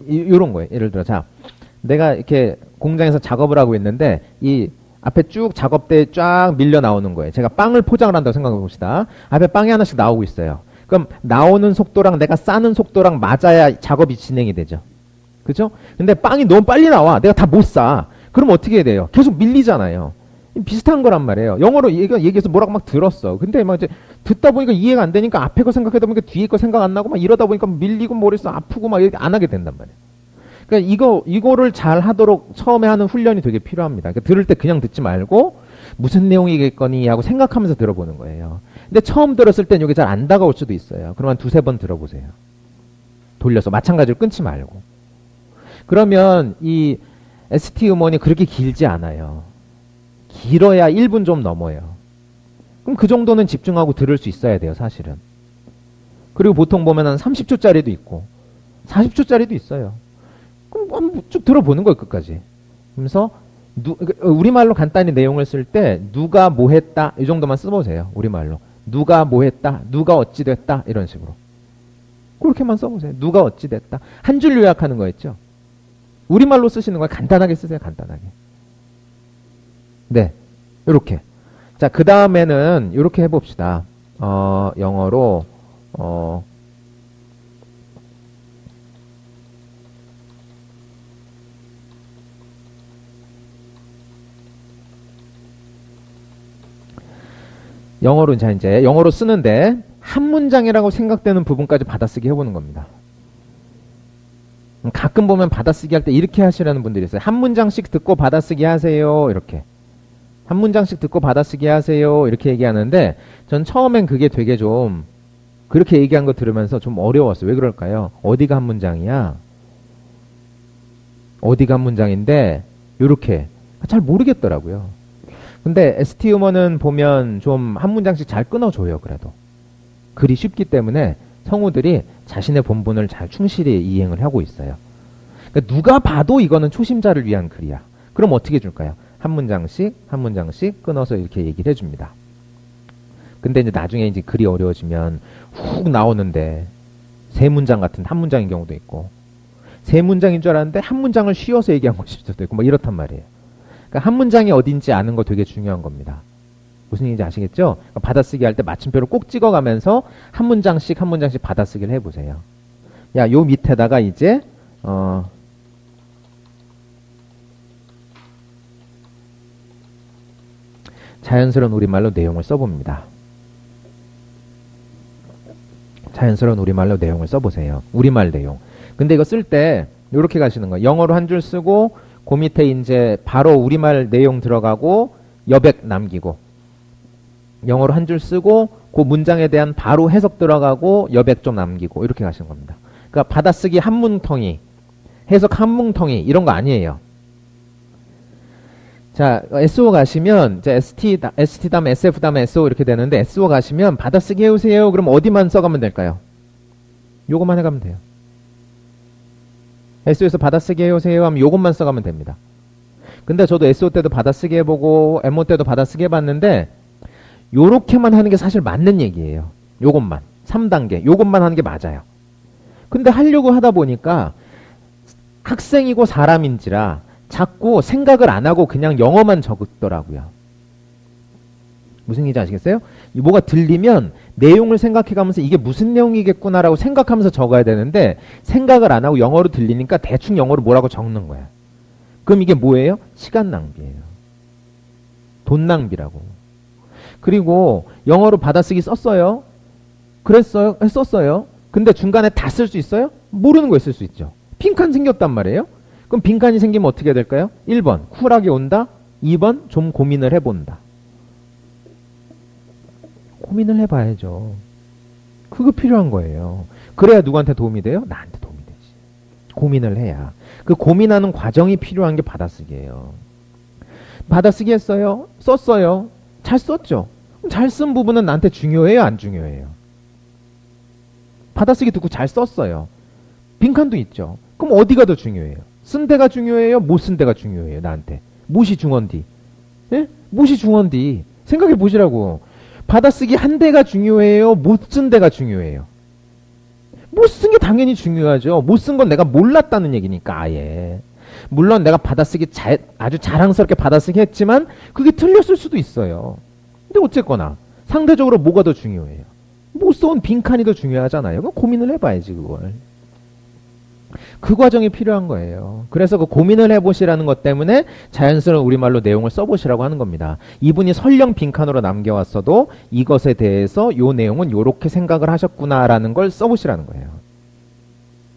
요런 거예요. 예를 들어, 자, 내가 이렇게 공장에서 작업을 하고 있는데 이 앞에 쭉 작업대에 쫙 밀려 나오는 거예요. 제가 빵을 포장을 한다고 생각해 봅시다. 앞에 빵이 하나씩 나오고 있어요. 그럼 나오는 속도랑 내가 싸는 속도랑 맞아야 작업이 진행이 되죠. 그죠? 근데 빵이 너무 빨리 나와. 내가 다 못 싸. 그럼 어떻게 해야 돼요? 계속 밀리잖아요. 비슷한 거란 말이에요. 영어로 얘기해서 뭐라고 막 들었어. 근데 막 이제 듣다 보니까 이해가 안 되니까 앞에 거 생각하다 보니까 뒤에 거 생각 안 나고 막 이러다 보니까 밀리고 머릿속 아프고 막 이렇게 안 하게 된단 말이에요. 그러니까 이거를 잘 하도록 처음에 하는 훈련이 되게 필요합니다. 그러니까 들을 때 그냥 듣지 말고 무슨 내용이겠거니 하고 생각하면서 들어보는 거예요. 근데 처음 들었을 땐 이게 잘 안 다가올 수도 있어요. 그러면 두세 번 들어보세요. 돌려서 마찬가지로 끊지 말고. 그러면 이 ST 음원이 그렇게 길지 않아요. 길어야 1분 좀 넘어요. 그럼 그 정도는 집중하고 들을 수 있어야 돼요, 사실은. 그리고 보통 보면 한 30초짜리도 있고 40초짜리도 있어요. 그럼 한번 쭉 들어보는 거예요, 끝까지. 그러면서 우리말로 간단히 내용을 쓸 때 누가 뭐 했다 이 정도만 써보세요. 우리말로. 누가 뭐 했다, 누가 어찌 됐다 이런 식으로. 그렇게만 써보세요. 누가 어찌 됐다. 한 줄 요약하는 거였죠. 우리말로 쓰시는 거 간단하게 쓰세요. 간단하게. 네, 요렇게. 자, 그 다음에는 요렇게 해봅시다. 영어로 영어로 이제 영어로 쓰는데 한 문장이라고 생각되는 부분까지 받아쓰기 해보는 겁니다. 가끔 보면 받아쓰기 할 때 이렇게 하시라는 분들이 있어요. 한 문장씩 듣고 받아쓰기 하세요. 이렇게. 한 문장씩 듣고 받아쓰기 하세요. 이렇게 얘기하는데 전 처음엔 그게 되게 좀 그렇게 얘기한 거 들으면서 좀 어려웠어요. 왜 그럴까요? 어디가 한 문장이야? 어디가 한 문장인데 요렇게 잘 모르겠더라고요. 근데 ST 음원은 보면 좀 한 문장씩 잘 끊어줘요. 그래도. 글이 쉽기 때문에 성우들이 자신의 본분을 잘 충실히 이행을 하고 있어요. 그러니까 누가 봐도 이거는 초심자를 위한 글이야. 그럼 어떻게 해줄까요? 한 문장씩 끊어서 이렇게 얘기를 해줍니다. 근데 이제 나중에 이제 글이 어려워지면 훅 나오는데 세 문장 같은 한 문장인 경우도 있고 세 문장인 줄 알았는데 한 문장을 쉬어서 얘기한 것일 수도 있고 뭐 이렇단 말이에요. 그러니까 한 문장이 어딘지 아는 거 되게 중요한 겁니다. 무슨 얘기인지 아시겠죠? 그러니까 받아쓰기 할 때 마침표를 꼭 찍어가면서 한 문장씩 받아쓰기를 해보세요. 야, 요 밑에다가 이제 자연스러운 우리말로 내용을 써봅니다. 자연스러운 우리말로 내용을 써보세요. 우리말 내용. 근데 이거 쓸 때 이렇게 가시는 거예요. 영어로 한 줄 쓰고 그 밑에 이제 바로 우리말 내용 들어가고 여백 남기고 영어로 한 줄 쓰고 그 문장에 대한 바로 해석 들어가고 여백 좀 남기고 이렇게 가시는 겁니다. 그러니까 받아쓰기 한뭉텅이, 해석 한뭉텅이 이런 거 아니에요. 자, SO 가시면 이제 ST 다음에 SF 다음에 SO 이렇게 되는데 SO 가시면 받아쓰기 해오세요. 그럼 어디만 써가면 될까요? 요것만 해가면 돼요. SO에서 받아쓰기 해오세요 하면 요것만 써가면 됩니다. 근데 저도 SO 때도 받아쓰기 해보고 MO 때도 받아쓰기 해봤는데 요렇게만 하는 게 사실 맞는 얘기예요. 요것만 3단계 요것만 하는 게 맞아요. 근데 하려고 하다 보니까 학생이고 사람인지라 자꾸 생각을 안 하고 그냥 영어만 적더라고요. 무슨 얘기인지 아시겠어요? 뭐가 들리면 내용을 생각해가면서 이게 무슨 내용이겠구나라고 생각하면서 적어야 되는데 생각을 안 하고 영어로 들리니까 대충 영어로 뭐라고 적는 거야. 그럼 이게 뭐예요? 시간 낭비예요. 돈 낭비라고. 그리고 영어로 받아쓰기 썼어요. 그랬어요. 썼어요. 근데 중간에 다 쓸 수 있어요? 모르는 거 있을 수 있죠. 빈칸 생겼단 말이에요. 그럼 빈칸이 생기면 어떻게 해야 될까요? 1번 쿨하게 온다. 2번 좀 고민을 해본다. 고민을 해봐야죠. 그거 필요한 거예요. 그래야 누구한테 도움이 돼요? 나한테 도움이 되지. 고민을 해야. 그 고민하는 과정이 필요한 게 받아쓰기예요. 받아쓰기 했어요. 썼어요. 잘 썼죠. 잘 쓴 부분은 나한테 중요해요? 안 중요해요? 받아쓰기 듣고 잘 썼어요. 빈칸도 있죠. 그럼 어디가 더 중요해요? 쓴 데가 중요해요? 못 쓴 데가 중요해요? 나한테. 무엇이 중헌디? 예? 무엇이 중헌디? 생각해 보시라고. 받아쓰기 한 대가 중요해요? 못 쓴 데가 중요해요? 못 쓴 게 당연히 중요하죠. 못 쓴 건 내가 몰랐다는 얘기니까 아예. 물론 내가 받아쓰기 아주 자랑스럽게 받아쓰기 했지만 그게 틀렸을 수도 있어요. 근데 어쨌거나 상대적으로 뭐가 더 중요해요? 못 써온 빈칸이 더 중요하잖아요. 그럼 고민을 해봐야지 그걸. 그 과정이 필요한 거예요. 그래서 그 고민을 해보시라는 것 때문에 자연스러운 우리말로 내용을 써보시라고 하는 겁니다. 이분이 설령 빈칸으로 남겨왔어도 이것에 대해서 요 내용은 요렇게 생각을 하셨구나라는 걸 써보시라는 거예요.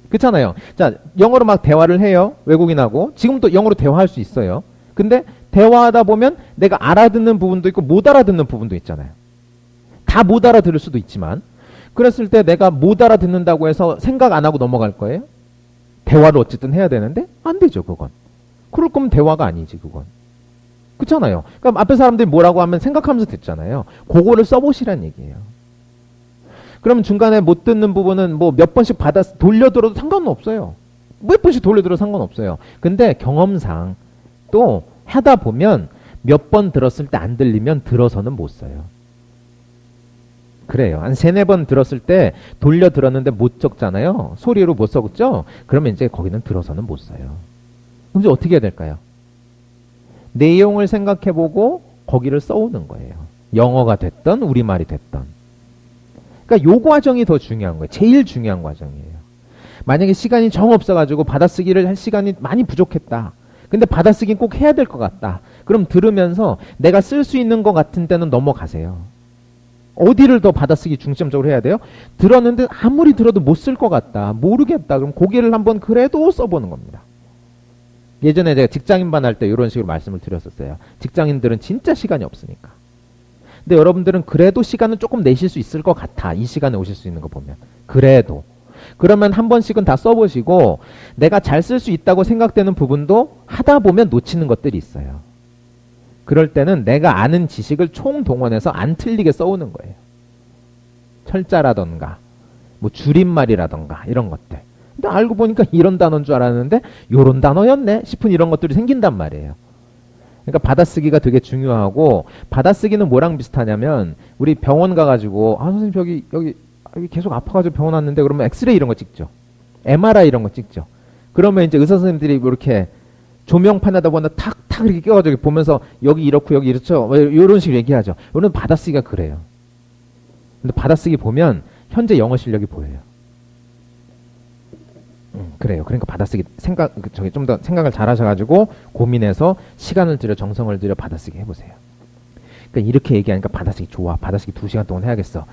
그렇잖아요. 자, 영어로 막 대화를 해요. 외국인하고. 지금도 영어로 대화할 수 있어요. 근데 대화하다 보면 내가 알아듣는 부분도 있고 못 알아듣는 부분도 있잖아요. 다 못 알아들을 수도 있지만 그랬을 때 내가 못 알아듣는다고 해서 생각 안 하고 넘어갈 거예요? 대화를 어쨌든 해야 되는데 안 되죠 그건. 그럴 거면 대화가 아니지 그건. 그렇잖아요. 그럼 앞에 사람들이 뭐라고 하면 생각하면서 듣잖아요. 그거를 써보시란 얘기예요. 그러면 중간에 못 듣는 부분은 뭐 몇 번씩 돌려들어도 상관은 없어요. 몇 번씩 돌려들어도 상관없어요. 근데 경험상 또 하다 보면 몇 번 들었을 때 안 들리면 들어서는 못 써요. 그래요. 한 3-4번 들었을 때 돌려 들었는데 못 적잖아요. 소리로 못 적었죠? 그러면 이제 거기는 들어서는 못 써요. 그럼 이제 어떻게 해야 될까요? 내용을 생각해보고 거기를 써오는 거예요. 영어가 됐던 우리말이 됐던. 그러니까 요 과정이 더 중요한 거예요. 제일 중요한 과정이에요. 만약에 시간이 정 없어가지고 받아쓰기를 할 시간이 많이 부족했다. 근데 받아쓰기는 꼭 해야 될 것 같다. 그럼 들으면서 내가 쓸 수 있는 것 같은 때는 넘어가세요. 어디를 더 받아쓰기 중점적으로 해야 돼요? 들었는데 아무리 들어도 못 쓸 것 같다. 모르겠다. 그럼 고개를 한번 그래도 써보는 겁니다. 예전에 제가 직장인반 할 때 이런 식으로 말씀을 드렸었어요. 직장인들은 진짜 시간이 없으니까. 근데 여러분들은 그래도 시간은 조금 내실 수 있을 것 같아. 이 시간에 오실 수 있는 거 보면. 그래도. 그러면 한 번씩은 다 써보시고 내가 잘 쓸 수 있다고 생각되는 부분도 하다 보면 놓치는 것들이 있어요. 그럴 때는 내가 아는 지식을 총동원해서 안 틀리게 써오는 거예요. 철자라던가 뭐 줄임말이라던가 이런 것들. 근데 알고 보니까 이런 단어인 줄 알았는데 요런 단어였네 싶은 이런 것들이 생긴단 말이에요. 그러니까 받아쓰기가 되게 중요하고 받아쓰기는 뭐랑 비슷하냐면 우리 병원 가가지고 선생님 여기 계속 아파가지고 병원 왔는데 그러면 엑스레이 이런 거 찍죠. MRI 이런 거 찍죠. 그러면 이제 의사 선생님들이 이렇게 조명판에다 보면 탁탁 이렇게 껴가지고 보면서 여기 이렇고 여기 이렇죠. 이런 식으로 얘기하죠. 이런 받아쓰기가 그래요. 근데 받아쓰기 보면 현재 영어 실력이 보여요. 그래요. 그러니까 받아쓰기 좀 더 생각을 잘 하셔가지고 고민해서 시간을 들여 정성을 들여 받아쓰기 해보세요. 그러니까 이렇게 얘기하니까 받아쓰기 좋아. 받아쓰기 2시간 동안 해야겠어.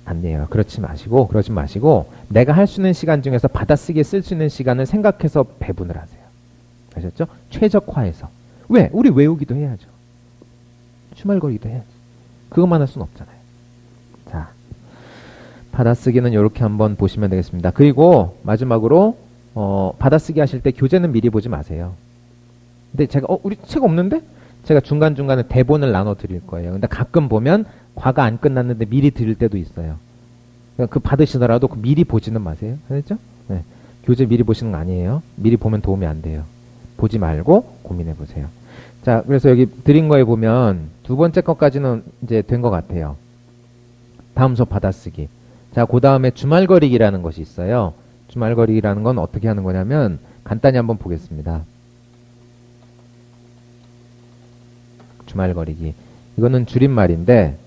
안 돼요. 그러지 마시고 내가 할 수 있는 시간 중에서 받아쓰기에 쓸 수 있는 시간을 생각해서 배분을 하세요. 아셨죠? 최적화해서. 왜? 우리 외우기도 해야죠. 주말거리기도 해야지. 그것만 할 수는 없잖아요. 자, 받아쓰기는 이렇게 한번 보시면 되겠습니다. 그리고 마지막으로 받아쓰기 하실 때 교재는 미리 보지 마세요. 근데 제가 우리 책 없는데? 제가 중간중간에 대본을 나눠 드릴 거예요. 근데 가끔 보면 과가 안 끝났는데 미리 드릴 때도 있어요. 그 받으시더라도 미리 보지는 마세요. 알겠죠? 네. 교재 미리 보시는 거 아니에요. 미리 보면 도움이 안 돼요. 보지 말고 고민해 보세요. 자, 그래서 여기 드린 거에 보면 두 번째 것까지는 이제 된 것 같아요. 다음 수업 받아쓰기. 자, 그 다음에 주말거리기라는 것이 있어요. 주말거리기라는 건 어떻게 하는 거냐면 간단히 한번 보겠습니다. 주말거리기. 이거는 줄임말인데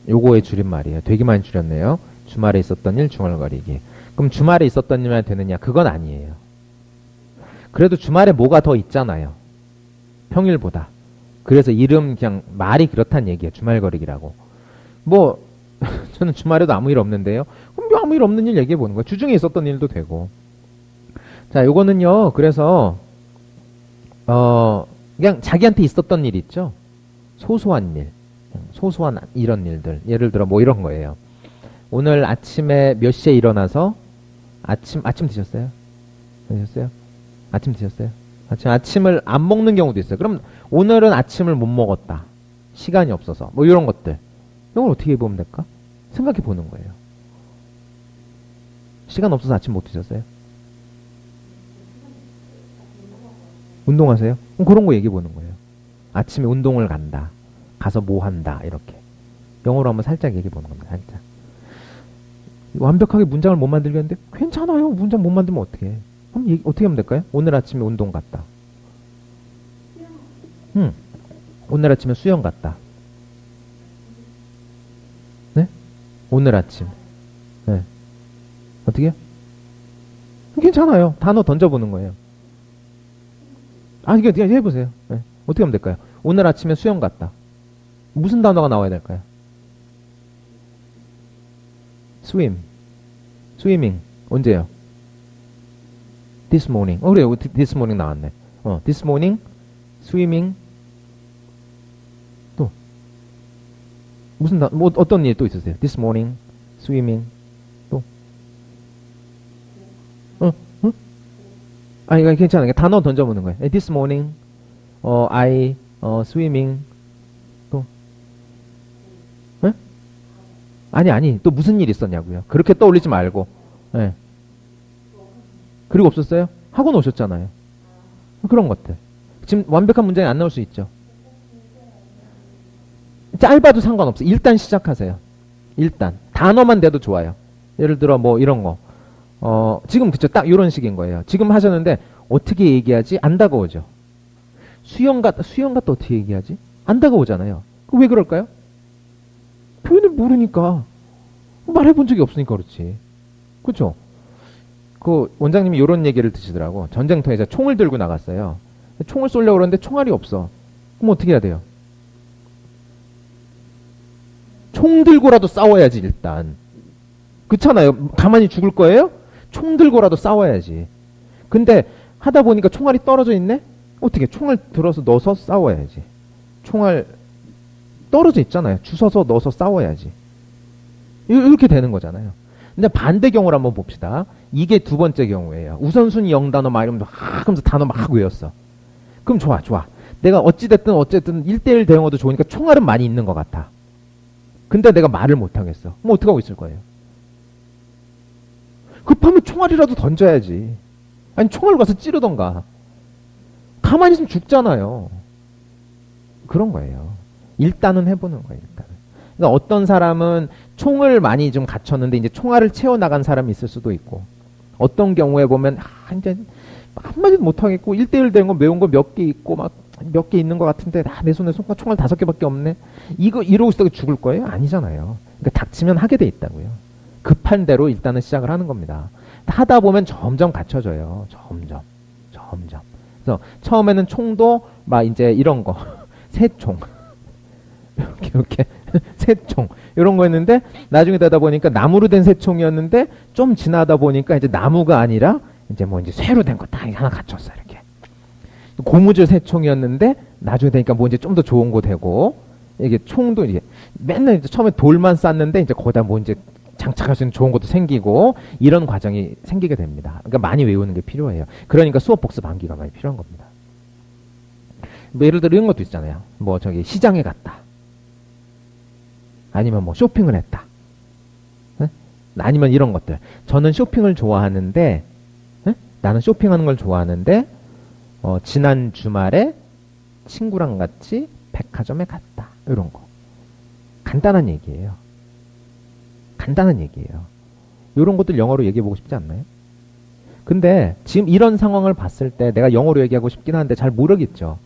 요거의 줄임말이에요. 되게 많이 줄였네요. 주말에 있었던 일, 주말거리기. 그럼 주말에 있었던 일만 되느냐? 그건 아니에요. 그래도 주말에 뭐가 더 있잖아요. 평일보다. 그래서 이름 그냥 말이 그렇단 얘기예요. 주말거리기라고. 뭐 저는 주말에도 아무 일 없는데요. 그럼 뭐 아무 일 없는 일 얘기해 보는 거예요. 주중에 있었던 일도 되고. 자, 요거는요. 그래서 그냥 자기한테 있었던 일 있죠. 소소한 일. 소소한 이런 일들. 예를 들어 뭐 이런 거예요. 오늘 아침에 몇 시에 일어나서 아침 드셨어요? 드셨어요? 아침 드셨어요? 아침을 안 먹는 경우도 있어요. 그럼 오늘은 아침을 못 먹었다. 시간이 없어서. 뭐 이런 것들. 이걸 어떻게 해보면 될까? 생각해 보는 거예요. 시간 없어서 아침 못 드셨어요? 운동하세요? 그럼 그런 거 얘기해 보는 거예요. 아침에 운동을 간다. 가서 뭐 한다. 이렇게. 영어로 한번 살짝 얘기해 보는 겁니다. 살짝. 완벽하게 문장을 못 만들겠는데 괜찮아요. 문장 못 만들면 어떻게 해? 그럼 어떻게 하면 될까요? 오늘 아침에 운동 갔다. 오늘 아침에 수영 갔다. 네? 오늘 아침. 네. 어떻게 해요? 괜찮아요. 단어 던져보는 거예요. 이거 해보세요. 네. 어떻게 하면 될까요? 오늘 아침에 수영 갔다. 무슨 단어가 나와야 될까요? 스위밍. 언제요? This morning. 그래요. This morning 나왔네. This morning, swimming. 또 무슨 뭐 어떤 일 또 있으세요? This morning, swimming. 또 이거 괜찮아요. 단어 던져보는 거예요. This morning, I swimming. 또 아니 또 무슨 일 있었냐고요. 그렇게 떠올리지 말고. 네. 그리고 없었어요? 학원 오셨잖아요. 그런 것들. 지금 완벽한 문장이 안 나올 수 있죠. 짧아도 상관없어요. 일단 시작하세요. 일단 단어만 돼도 좋아요. 예를 들어 뭐 이런 거. 지금 그쵸, 딱 이런 식인 거예요. 지금 하셨는데 어떻게 얘기하지? 안 다가오죠. 수영 갔다 어떻게 얘기하지? 안 다가오잖아요. 왜 그럴까요? 표현을 모르니까. 말해본 적이 없으니까 그렇지. 그쵸? 그 원장님이 이런 얘기를 드시더라고. 전쟁터에서 총을 들고 나갔어요. 총을 쏘려고 그러는데 총알이 없어. 그럼 어떻게 해야 돼요? 총 들고라도 싸워야지 일단. 그렇잖아요. 가만히 죽을 거예요? 총 들고라도 싸워야지. 근데 하다 보니까 총알이 떨어져 있네? 어떻게 총을 들어서 넣어서 싸워야지. 총알 떨어져 있잖아요. 주워서 넣어서 싸워야지. 이렇게 되는 거잖아요. 근데 반대 경우를 한번 봅시다. 이게 두 번째 경우예요. 우선순위 0단어 막 이러면서 하면서 단어 막 외웠어. 그럼 좋아. 내가 어찌됐든 1대1 대응어도 좋으니까 총알은 많이 있는 것 같아. 근데 내가 말을 못하겠어. 그럼 어떡하고 있을 거예요? 급하면 총알이라도 던져야지. 아니 총알 가서 찌르던가. 가만히 있으면 죽잖아요. 그런 거예요. 일단은 해보는 거예요. 일단은. 그러니까 어떤 사람은 총을 많이 좀 갖췄는데 이제 총알을 채워나간 사람이 있을 수도 있고, 어떤 경우에 보면 이제 한마디도 못하겠고 1대1 된 거 매운 거 몇 개 있고 막 몇 개 있는 것 같은데 내 손에 총알 5개밖에 없네. 이러고 있다가 죽을 거예요? 아니잖아요. 그러니까 닥치면 하게 돼 있다고요. 급한 대로 일단은 시작을 하는 겁니다. 하다 보면 점점 갖춰져요. 점점. 그래서 처음에는 총도 막 이제 이런 거 새총 이렇게 새총 이런 거였는데 나중에 되다 보니까 나무로 된 새총이었는데 좀 지나다 보니까 이제 나무가 아니라 이제 뭐 이제 쇠로 된 거 딱 하나 갖췄어. 이렇게 고무줄 새총이었는데 나중에 되니까 뭐 이제 좀 더 좋은 거 되고 이게 총도 이게 맨날 이제 처음에 돌만 쌌는데 이제 거기다 뭐 이제 장착할 수 있는 좋은 것도 생기고 이런 과정이 생기게 됩니다. 그러니까 많이 외우는 게 필요해요. 그러니까 수업 복습 암기가 많이 필요한 겁니다. 뭐 예를 들어 이런 것도 있잖아요. 뭐 저기 시장에 갔다. 아니면 뭐 쇼핑을 했다. 네? 아니면 이런 것들. 저는 쇼핑을 좋아하는데, 네? 나는 쇼핑하는 걸 좋아하는데, 지난 주말에 친구랑 같이 백화점에 갔다. 이런 거. 간단한 얘기예요. 간단한 얘기예요. 이런 것들 영어로 얘기해보고 싶지 않나요? 근데 지금 이런 상황을 봤을 때 내가 영어로 얘기하고 싶긴 한데 잘 모르겠죠.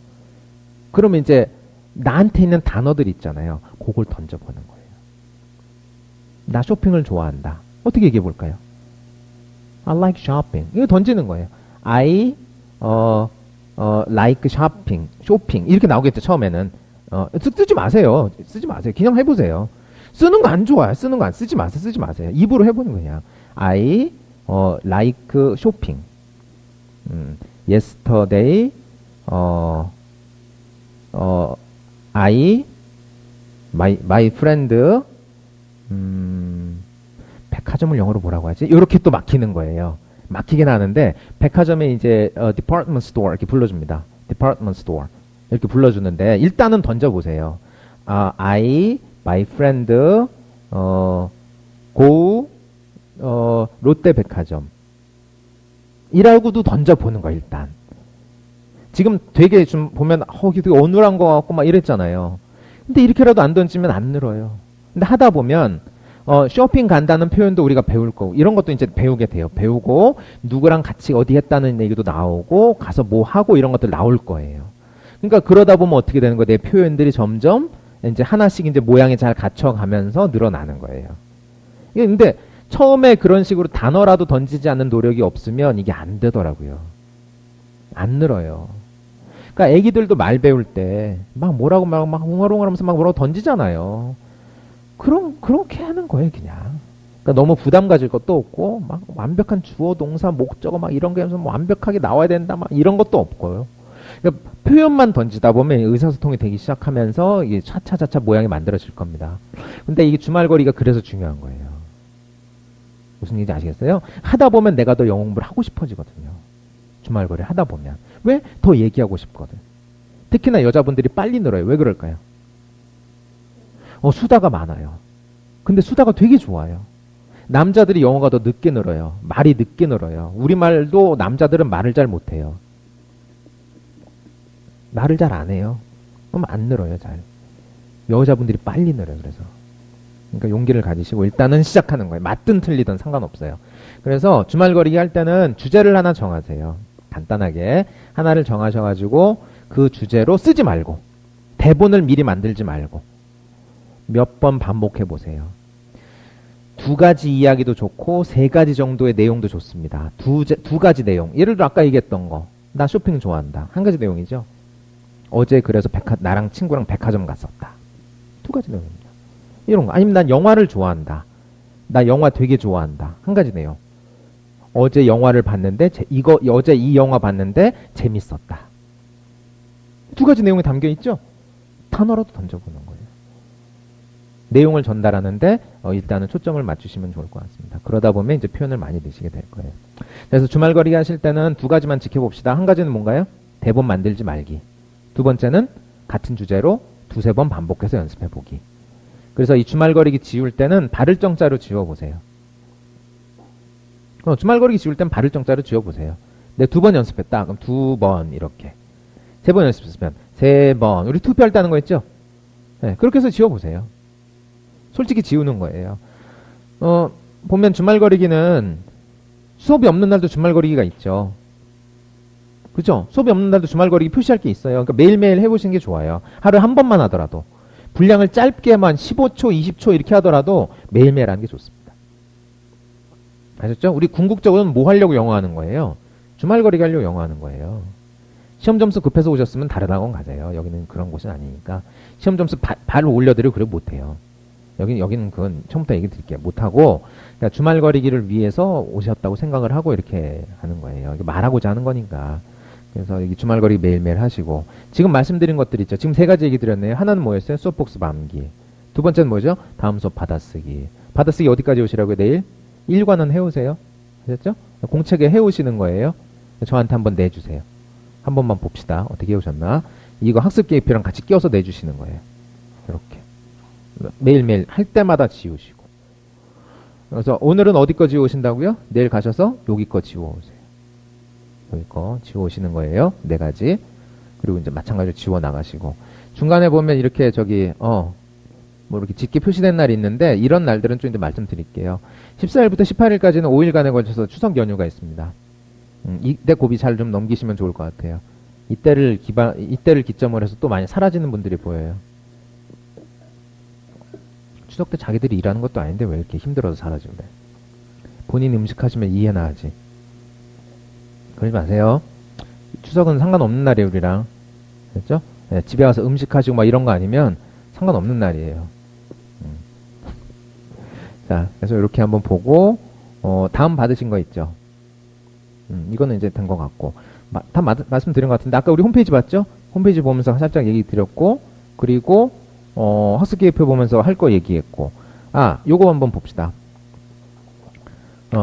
그러면 이제 나한테 있는 단어들 있잖아요. 그걸 던져보는 거예요. 나 쇼핑을 좋아한다. 어떻게 얘기해 볼까요? I like shopping. 이거 던지는 거예요. I like shopping. 쇼핑. 이렇게 나오겠죠, 처음에는. 쓰지 마세요. 쓰지 마세요. 그냥 해보세요. 쓰는 거 안 좋아요. 쓰는 거 안 쓰지 마세요. 쓰지 마세요. 입으로 해보는 거냐. I like shopping. Yesterday my friend 백화점을 영어로 뭐라고 하지? 이렇게 또 막히는 거예요. 막히긴 하는데 백화점에 이제 department store 이렇게 불러줍니다. department store 이렇게 불러주는데 일단은 던져보세요. my friend go 롯데 백화점 이라고도 던져보는 거예요. 일단 지금 되게 좀 보면 되게 어눌한 것 같고 막 이랬잖아요. 근데 이렇게라도 안 던지면 안 늘어요. 근데 하다 보면 쇼핑 간다는 표현도 우리가 배울 거고 이런 것도 이제 배우게 돼요. 배우고 누구랑 같이 어디 했다는 얘기도 나오고 가서 뭐 하고 이런 것들 나올 거예요. 그러니까 그러다 보면 어떻게 되는 거예요? 내 표현들이 점점 이제 하나씩 이제 모양이 잘 갖춰가면서 늘어나는 거예요. 근데 처음에 그런 식으로 단어라도 던지지 않는 노력이 없으면 이게 안 되더라고요. 안 늘어요. 그러니까 애기들도 말 배울 때 막 뭐라고 막 웅얼웅얼하면서 막 뭐라고 던지잖아요. 그렇게 하는 거예요, 그냥. 그러니까 너무 부담 가질 것도 없고 막 완벽한 주어, 동사, 목적어 막 이런 게 하면서 뭐 완벽하게 나와야 된다 막 이런 것도 없고요. 그러니까 표현만 던지다 보면 의사소통이 되기 시작하면서 이게 차차차차 모양이 만들어질 겁니다. 근데 이게 주말거리가 그래서 중요한 거예요. 무슨 얘기인지 아시겠어요? 하다 보면 내가 더 영어 공부를 하고 싶어지거든요. 주말거리 하다 보면. 왜? 더 얘기하고 싶거든. 특히나 여자분들이 빨리 늘어요. 왜 그럴까요? 수다가 많아요. 근데 수다가 되게 좋아요. 남자들이 영어가 더 늦게 늘어요. 말이 늦게 늘어요. 우리말도 남자들은 말을 잘 못해요. 말을 잘 안 해요. 그럼 안 늘어요, 잘. 여자분들이 빨리 늘어요, 그래서. 그러니까 용기를 가지시고 일단은 시작하는 거예요. 맞든 틀리든 상관없어요. 그래서 주말거리기 할 때는 주제를 하나 정하세요. 간단하게 하나를 정하셔가지고 그 주제로 쓰지 말고 대본을 미리 만들지 말고 몇 번 반복해 보세요. 2가지 이야기도 좋고 3가지 정도의 내용도 좋습니다. 두 가지 내용. 예를 들어 아까 얘기했던 거. 나 쇼핑 좋아한다. 1가지 내용이죠. 어제 그래서 나랑 친구랑 백화점 갔었다. 2가지 내용입니다. 이런 거. 아니면 난 영화를 좋아한다. 나 영화 되게 좋아한다. 1가지 내용. 어제 영화를 봤는데 어제 이 영화 봤는데 재밌었다. 2가지 내용이 담겨 있죠. 단어라도 던져보는 거예요. 내용을 전달하는데 일단은 초점을 맞추시면 좋을 것 같습니다. 그러다 보면 이제 표현을 많이 넣으시게 될 거예요. 그래서 주말거리기 하실 때는 2가지만 지켜봅시다. 1가지는 뭔가요? 대본 만들지 말기. 2번째는 같은 주제로 2-3번 반복해서 연습해보기. 그래서 이 주말거리기 지울 때는 발을 정자로 지워보세요. 주말거리기 지울 땐 발을 정자로 지워보세요. 내 2번 연습했다. 그럼 2번 이렇게. 3번 연습했으면 3번. 우리 투표할 때 하는 거 있죠? 네, 그렇게 해서 지워보세요. 솔직히 지우는 거예요. 보면 주말거리기는 수업이 없는 날도 주말거리기가 있죠. 그죠? 수업이 없는 날도 주말거리기 표시할 게 있어요. 그러니까 매일매일 해보시는 게 좋아요. 하루에 한 번만 하더라도. 분량을 짧게만 15초, 20초 이렇게 하더라도 매일매일 하는 게 좋습니다. 아셨죠? 우리 궁극적으로는 뭐 하려고 영어 하는 거예요? 주말거리기 하려고 영어 하는 거예요. 시험 점수 급해서 오셨으면 다른 학원 가세요. 여기는 그런 곳은 아니니까. 시험 점수 바로 올려드리고 그래 못해요. 여기는 그건 처음부터 얘기 드릴게요. 못하고, 그러니까 주말거리기를 위해서 오셨다고 생각을 하고 이렇게 하는 거예요. 말하고자 하는 거니까. 그래서 이 주말거리 매일매일 하시고 지금 말씀드린 것들 있죠. 지금 세 가지 얘기 드렸네요. 하나는 뭐였어요? 수업 복습 암기. 두 번째는 뭐죠? 다음 수업 받아쓰기. 받아쓰기 어디까지 오시라고요? 내일? 1과는 해오세요. 아셨죠? 공책에 해오시는 거예요. 저한테 한번 내주세요. 한 번만 봅시다. 어떻게 해오셨나? 이거 학습 계획표랑 같이 끼워서 내주시는 거예요. 이렇게. 매일매일 할 때마다 지우시고. 그래서 오늘은 어디 거 지우신다고요? 내일 가셔서 여기 거 지워오세요. 여기 거 지워오시는 거예요. 네 가지. 그리고 이제 마찬가지로 지워 나가시고. 중간에 보면 이렇게 뭐 이렇게 짙게 표시된 날이 있는데 이런 날들은 좀 이제 말씀드릴게요. 14일부터 18일까지는 5일간에 걸쳐서 추석 연휴가 있습니다. 이때 고비 잘 좀 넘기시면 좋을 것 같아요. 이때를 기점으로 해서 또 많이 사라지는 분들이 보여요. 추석 때 자기들이 일하는 것도 아닌데 왜 이렇게 힘들어서 사라지면 돼? 본인이 음식하시면 이해나 하지. 그러지 마세요. 추석은 상관없는 날이에요, 우리랑. 됐죠? 네, 집에 가서 음식하시고 막 이런 거 아니면 상관없는 날이에요. 자, 그래서 이렇게 한번 보고, 다음 받으신 거 있죠? 이거는 이제 된 것 같고. 다 말씀드린 것 같은데, 아까 우리 홈페이지 봤죠? 홈페이지 보면서 살짝 얘기 드렸고, 그리고, 학습계획표 보면서 할 거 얘기했고. 요거 한번 봅시다.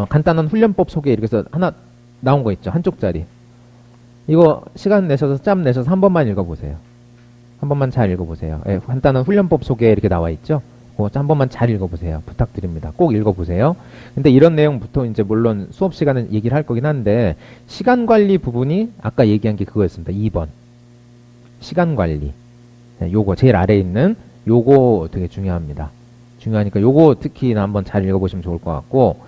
간단한 훈련법 소개 이렇게 해서 하나 나온 거 있죠? 한 쪽짜리. 이거 시간 내셔서 짬 내셔서 한 번만 읽어보세요. 한 번만 잘 읽어보세요. 예, 간단한 훈련법 소개 이렇게 나와 있죠? 그거 한 번만 잘 읽어보세요. 부탁드립니다. 꼭 읽어보세요. 근데 이런 내용부터 이제 물론 수업 시간은 얘기를 할 거긴 한데 시간 관리 부분이 아까 얘기한 게 그거였습니다. 2번. 시간 관리. 네, 요거 제일 아래에 있는 요거 되게 중요합니다. 중요하니까 요거 특히 한번 잘 읽어보시면 좋을 것 같고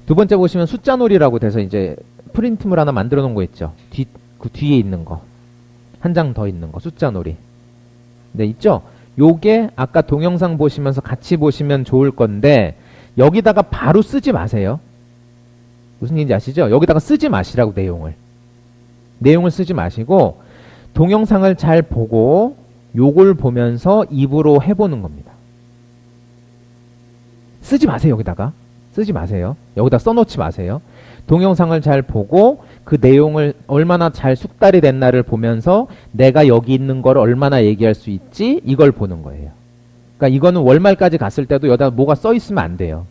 두 번째 보시면 숫자 놀이라고 돼서 이제 프린트물 하나 만들어 놓은 거 있죠. 그 뒤에 있는 거. 한 장 더 있는 거. 숫자 놀이. 네, 있죠? 요게 아까 동영상 보시면서 같이 보시면 좋을 건데 여기다가 바로 쓰지 마세요. 무슨 얘기인지 아시죠? 여기다가 쓰지 마시라고 내용을 쓰지 마시고 동영상을 잘 보고 요걸 보면서 입으로 해보는 겁니다. 쓰지 마세요. 여기다가 쓰지 마세요. 여기다 써놓지 마세요. 동영상을 잘 보고 그 내용을 얼마나 잘 숙달이 됐나를 보면서 내가 여기 있는 걸 얼마나 얘기할 수 있지 이걸 보는 거예요. 그러니까 이거는 월말까지 갔을 때도 여기다 뭐가 써 있으면 안 돼요.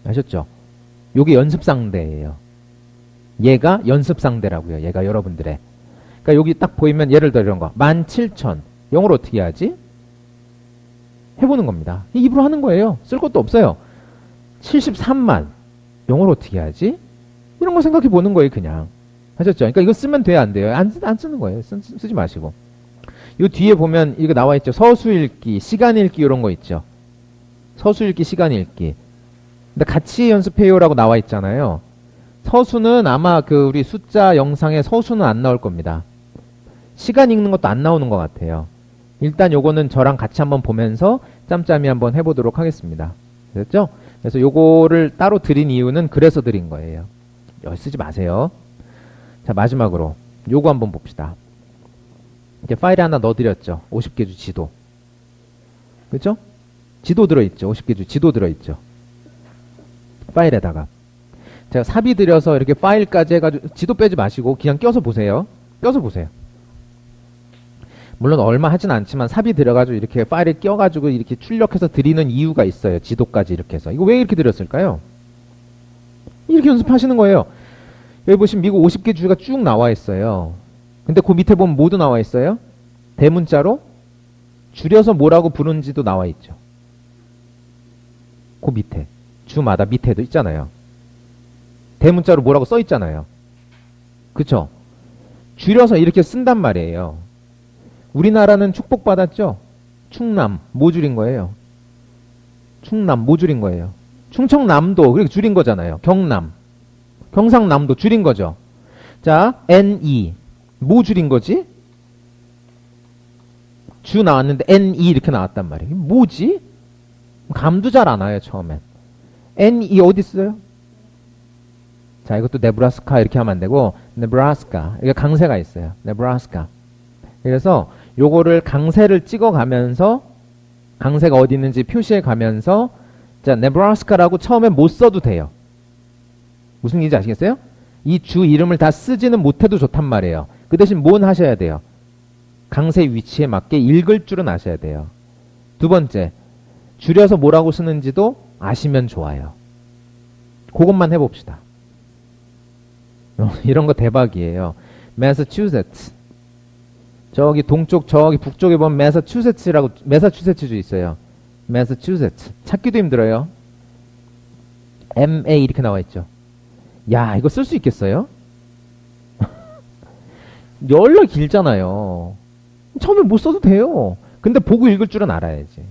아셨죠? 요게 연습상대예요. 얘가 연습상대라고요. 얘가 여러분들의. 그러니까 여기 딱 보이면 예를 들어 이런 거 17,000 영어로 어떻게 하지? 해보는 겁니다. 입으로 하는 거예요. 쓸 것도 없어요. 73만 영어로 어떻게 하지? 이런 거 생각해 보는 거예요, 그냥. 하셨죠? 그러니까 이거 쓰면 돼요, 안 돼요? 안 쓰는 거예요. 쓰지 마시고. 요 뒤에 보면 이거 나와 있죠. 서수 읽기, 시간 읽기 이런 거 있죠. 서수 읽기, 시간 읽기. 근데 같이 연습해요라고 나와 있잖아요. 서수는 아마 우리 숫자 영상에 서수는 안 나올 겁니다. 시간 읽는 것도 안 나오는 것 같아요. 일단 요거는 저랑 같이 한번 보면서 짬짬이 한번 해보도록 하겠습니다. 됐죠? 그래서 요거를 따로 드린 이유는 그래서 드린 거예요. 여기 쓰지 마세요. 자, 마지막으로 요거 한번 봅시다. 이제 파일에 하나 넣어드렸죠. 50개 주 지도. 그렇죠? 지도 들어있죠. 50개 주 지도 들어있죠. 파일에다가 제가 삽입 들여서 이렇게 파일까지 해가지고 지도 빼지 마시고 그냥 껴서 보세요. 껴서 보세요. 물론 얼마 하진 않지만 삽입 들여가지고 이렇게 파일에 껴가지고 이렇게 출력해서 드리는 이유가 있어요. 지도까지 이렇게 해서. 이거 왜 이렇게 드렸을까요? 이렇게 연습하시는 거예요. 여기 보시면 미국 50개 주가 쭉 나와 있어요. 근데 그 밑에 보면 모두 나와 있어요. 대문자로 줄여서 뭐라고 부르는지도 나와 있죠. 그 밑에. 주마다 밑에도 있잖아요. 대문자로 뭐라고 써 있잖아요. 그쵸? 줄여서 이렇게 쓴단 말이에요. 우리나라는 축복받았죠? 충남, 뭐 줄인 거예요? 충남, 뭐 줄인 거예요? 충청남도, 그렇게 줄인 거잖아요. 경남, 경상남도 줄인 거죠. 자, NE, 뭐 줄인 거지? 주 나왔는데 NE 이렇게 나왔단 말이에요. 뭐지? 감도 잘 안 와요, 처음엔. NE 어디 있어요? 자, 이것도 네브라스카 이렇게 하면 안 되고, 네브라스카. 이게 강세가 있어요. 네브라스카. 그래서 요거를 강세를 찍어가면서, 강세가 어디 있는지 표시해 가면서, 자, 네브라스카라고 처음에 못 써도 돼요. 무슨 얘기인지 아시겠어요? 이 주 이름을 다 쓰지는 못해도 좋단 말이에요. 그 대신 뭔 하셔야 돼요? 강세 위치에 맞게 읽을 줄은 아셔야 돼요. 두 번째, 줄여서 뭐라고 쓰는지도 아시면 좋아요. 그것만 해봅시다. 이런 거 대박이에요. Massachusetts. 저기 동쪽, 저기 북쪽에 보면 매사추세츠주 있어요. Massachusetts. 찾기도 힘들어요. MA 이렇게 나와 있죠. 야, 이거 쓸 수 있겠어요? 열나 길잖아요. 처음에 못 써도 돼요. 근데 보고 읽을 줄은 알아야지.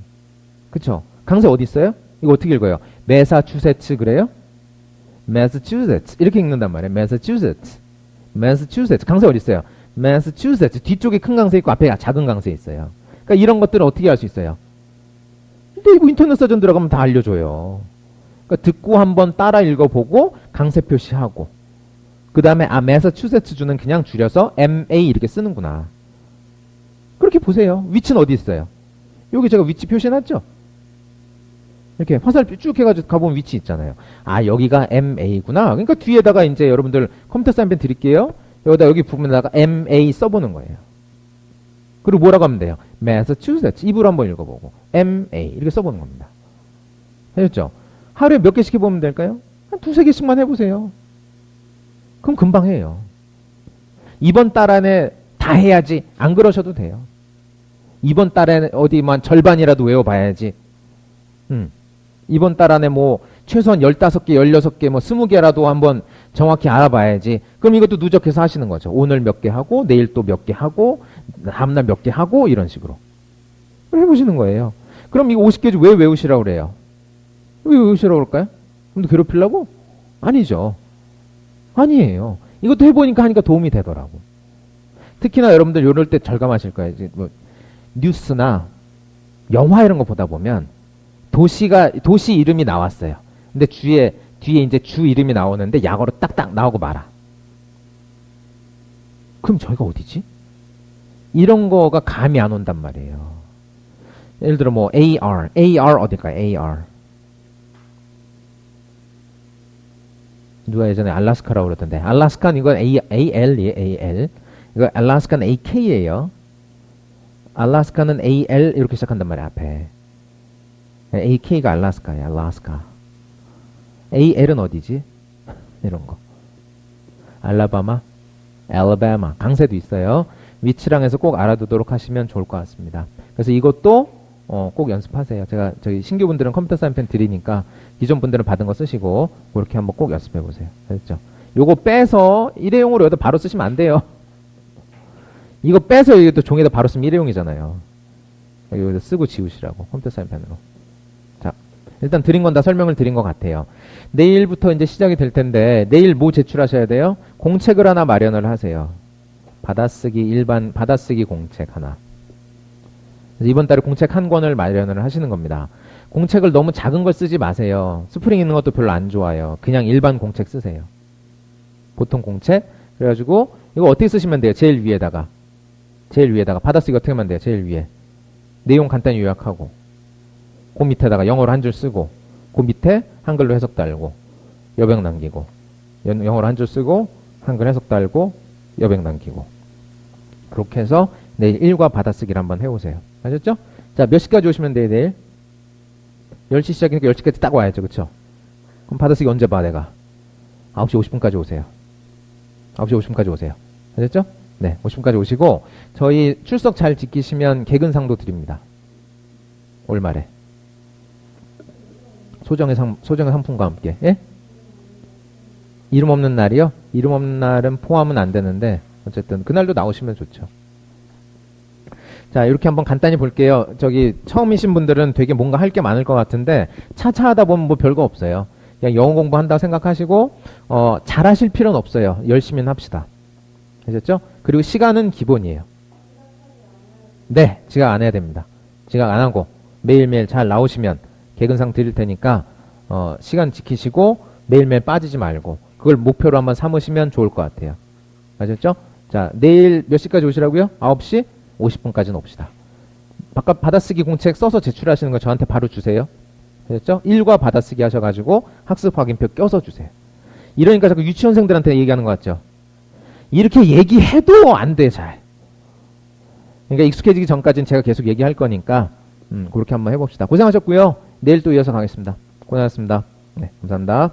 그쵸? 강세 어디 있어요? 이거 어떻게 읽어요? 매사추세츠 그래요? Massachusetts 이렇게 읽는단 말이에요. Massachusetts. 강세 어디 있어요? Massachusetts. 뒤쪽에 큰 강세 있고 앞에 작은 강세 있어요. 그러니까 이런 것들은 어떻게 할 수 있어요? 네이버 인터넷 사전 들어가면 다 알려줘요. 그러니까 듣고 한번 따라 읽어보고 강세 표시하고 그 다음에 매사추세츠주는 그냥 줄여서 MA 이렇게 쓰는구나. 그렇게 보세요. 위치는 어디 있어요? 여기 제가 위치 표시해놨죠? 이렇게 화살표 쭉 해가지고 가보면 위치 있잖아요. 아, 여기가 MA구나. 그러니까 뒤에다가 이제 여러분들 컴퓨터 사인펜 드릴게요. 여기 부분에다가 MA 써보는 거예요. 그리고 뭐라고 하면 돼요? Massachusetts. 입으로 한번 읽어보고 MA 이렇게 써보는 겁니다. 아셨죠? 하루에 몇 개씩 해보면 될까요? 한 두세 개씩만 해보세요. 그럼 금방 해요. 이번 달 안에 다 해야지. 안 그러셔도 돼요. 이번 달에 어디만 절반이라도 외워봐야지. 이번 달 안에 뭐 최소한 15개, 16개, 뭐 20개라도 한번 정확히 알아봐야지. 그럼 이것도 누적해서 하시는 거죠. 오늘 몇 개 하고 내일 또 몇 개 하고 다음날 몇 개 하고 이런 식으로 해보시는 거예요. 그럼 이거 50개 중 왜 외우시라고 그래요? 왜 외우시라고 그럴까요? 그럼 괴롭히려고? 아니죠. 아니에요. 이것도 해보니까 하니까 도움이 되더라고. 특히나 여러분들 이럴 때 절감하실 거예요. 이제 뭐 뉴스나 영화 이런 거 보다 보면 도시 이름이 나왔어요. 근데 뒤에 이제 주 이름이 나오는데 약어로 딱딱 나오고 말아. 그럼 저희가 어디지? 이런 거가 감이 안 온단 말이에요. 예를 들어 뭐 AR 어딜까요? AR. 누가 예전에 알라스카라고 그러던데. 알라스카는 이건 AL이에요. AL. 이거 알라스카는 AK예요. 알라스카는 AL 이렇게 시작한단 말이에요. 앞에. AK가 알라스카예요. 알라스카. AL은 어디지? 이런 거. 알라바마, 알라바마. 강세도 있어요. 위치랑 해서 꼭 알아두도록 하시면 좋을 것 같습니다. 그래서 이것도 꼭 연습하세요. 제가 저희 신규분들은 컴퓨터 사인펜 드리니까 기존 분들은 받은 거 쓰시고 그렇게 한번 꼭 연습해 보세요. 알겠죠? 요거 빼서 일회용으로 여기다 바로 쓰시면 안 돼요. 이거 빼서 여기 또 종이에다 바로 쓰면 일회용이잖아요. 여기다 쓰고 지우시라고 컴퓨터 사인펜으로. 자, 일단 드린 건 다 설명을 드린 것 같아요. 내일부터 이제 시작이 될 텐데 내일 뭐 제출하셔야 돼요? 공책을 하나 마련을 하세요. 일반 받아쓰기 공책 하나. 그래서 이번 달에 공책 한 권을 마련을 하시는 겁니다. 공책을 너무 작은 걸 쓰지 마세요. 스프링 있는 것도 별로 안 좋아요. 그냥 일반 공책 쓰세요. 보통 공책. 그래가지고 이거 어떻게 쓰시면 돼요? 제일 위에다가 받아쓰기 어떻게 하면 돼요? 제일 위에 내용 간단히 요약하고 그 밑에다가 영어로 한 줄 쓰고 그 밑에 한글로 해석 달고 여백 남기고 영어로 한 줄 쓰고 한글 해석 달고 여백 남기고 그렇게 해서 내일 1과 받아쓰기를 한번 해보세요. 아셨죠? 자, 몇 시까지 오시면 돼요, 내일? 10시 시작이니까 10시까지 딱 와야죠, 그쵸? 그럼 받아쓰기 언제 봐, 내가? 9시 50분까지 오세요. 9시 50분까지 오세요. 아셨죠? 네, 50분까지 오시고, 저희 출석 잘 지키시면 개근상도 드립니다. 올 말에. 소정의 상품과 함께, 예? 이름 없는 날이요? 이름 없는 날은 포함은 안 되는데, 어쨌든, 그날도 나오시면 좋죠. 자, 이렇게 한번 간단히 볼게요. 저기 처음이신 분들은 되게 뭔가 할 게 많을 것 같은데 차차 하다 보면 뭐 별거 없어요. 그냥 영어 공부한다고 생각하시고 잘하실 필요는 없어요. 열심히는 합시다. 아셨죠? 그리고 시간은 기본이에요. 네, 지각 안 해야 됩니다. 지각 안 하고 매일매일 잘 나오시면 개근상 드릴 테니까 시간 지키시고 매일매일 빠지지 말고 그걸 목표로 한번 삼으시면 좋을 것 같아요. 아셨죠? 자, 내일 몇 시까지 오시라고요? 9시? 50분까지는 옵시다. 바깥 받아쓰기 공책 써서 제출하시는 거 저한테 바로 주세요. 아셨죠? 1과 받아쓰기 하셔가지고 학습 확인표 껴서 주세요. 이러니까 자꾸 유치원생들한테 얘기하는 것 같죠? 이렇게 얘기해도 안 돼, 잘. 그러니까 익숙해지기 전까지는 제가 계속 얘기할 거니까 그렇게 한번 해봅시다. 고생하셨고요. 내일 또 이어서 가겠습니다. 고생하셨습니다. 네, 감사합니다.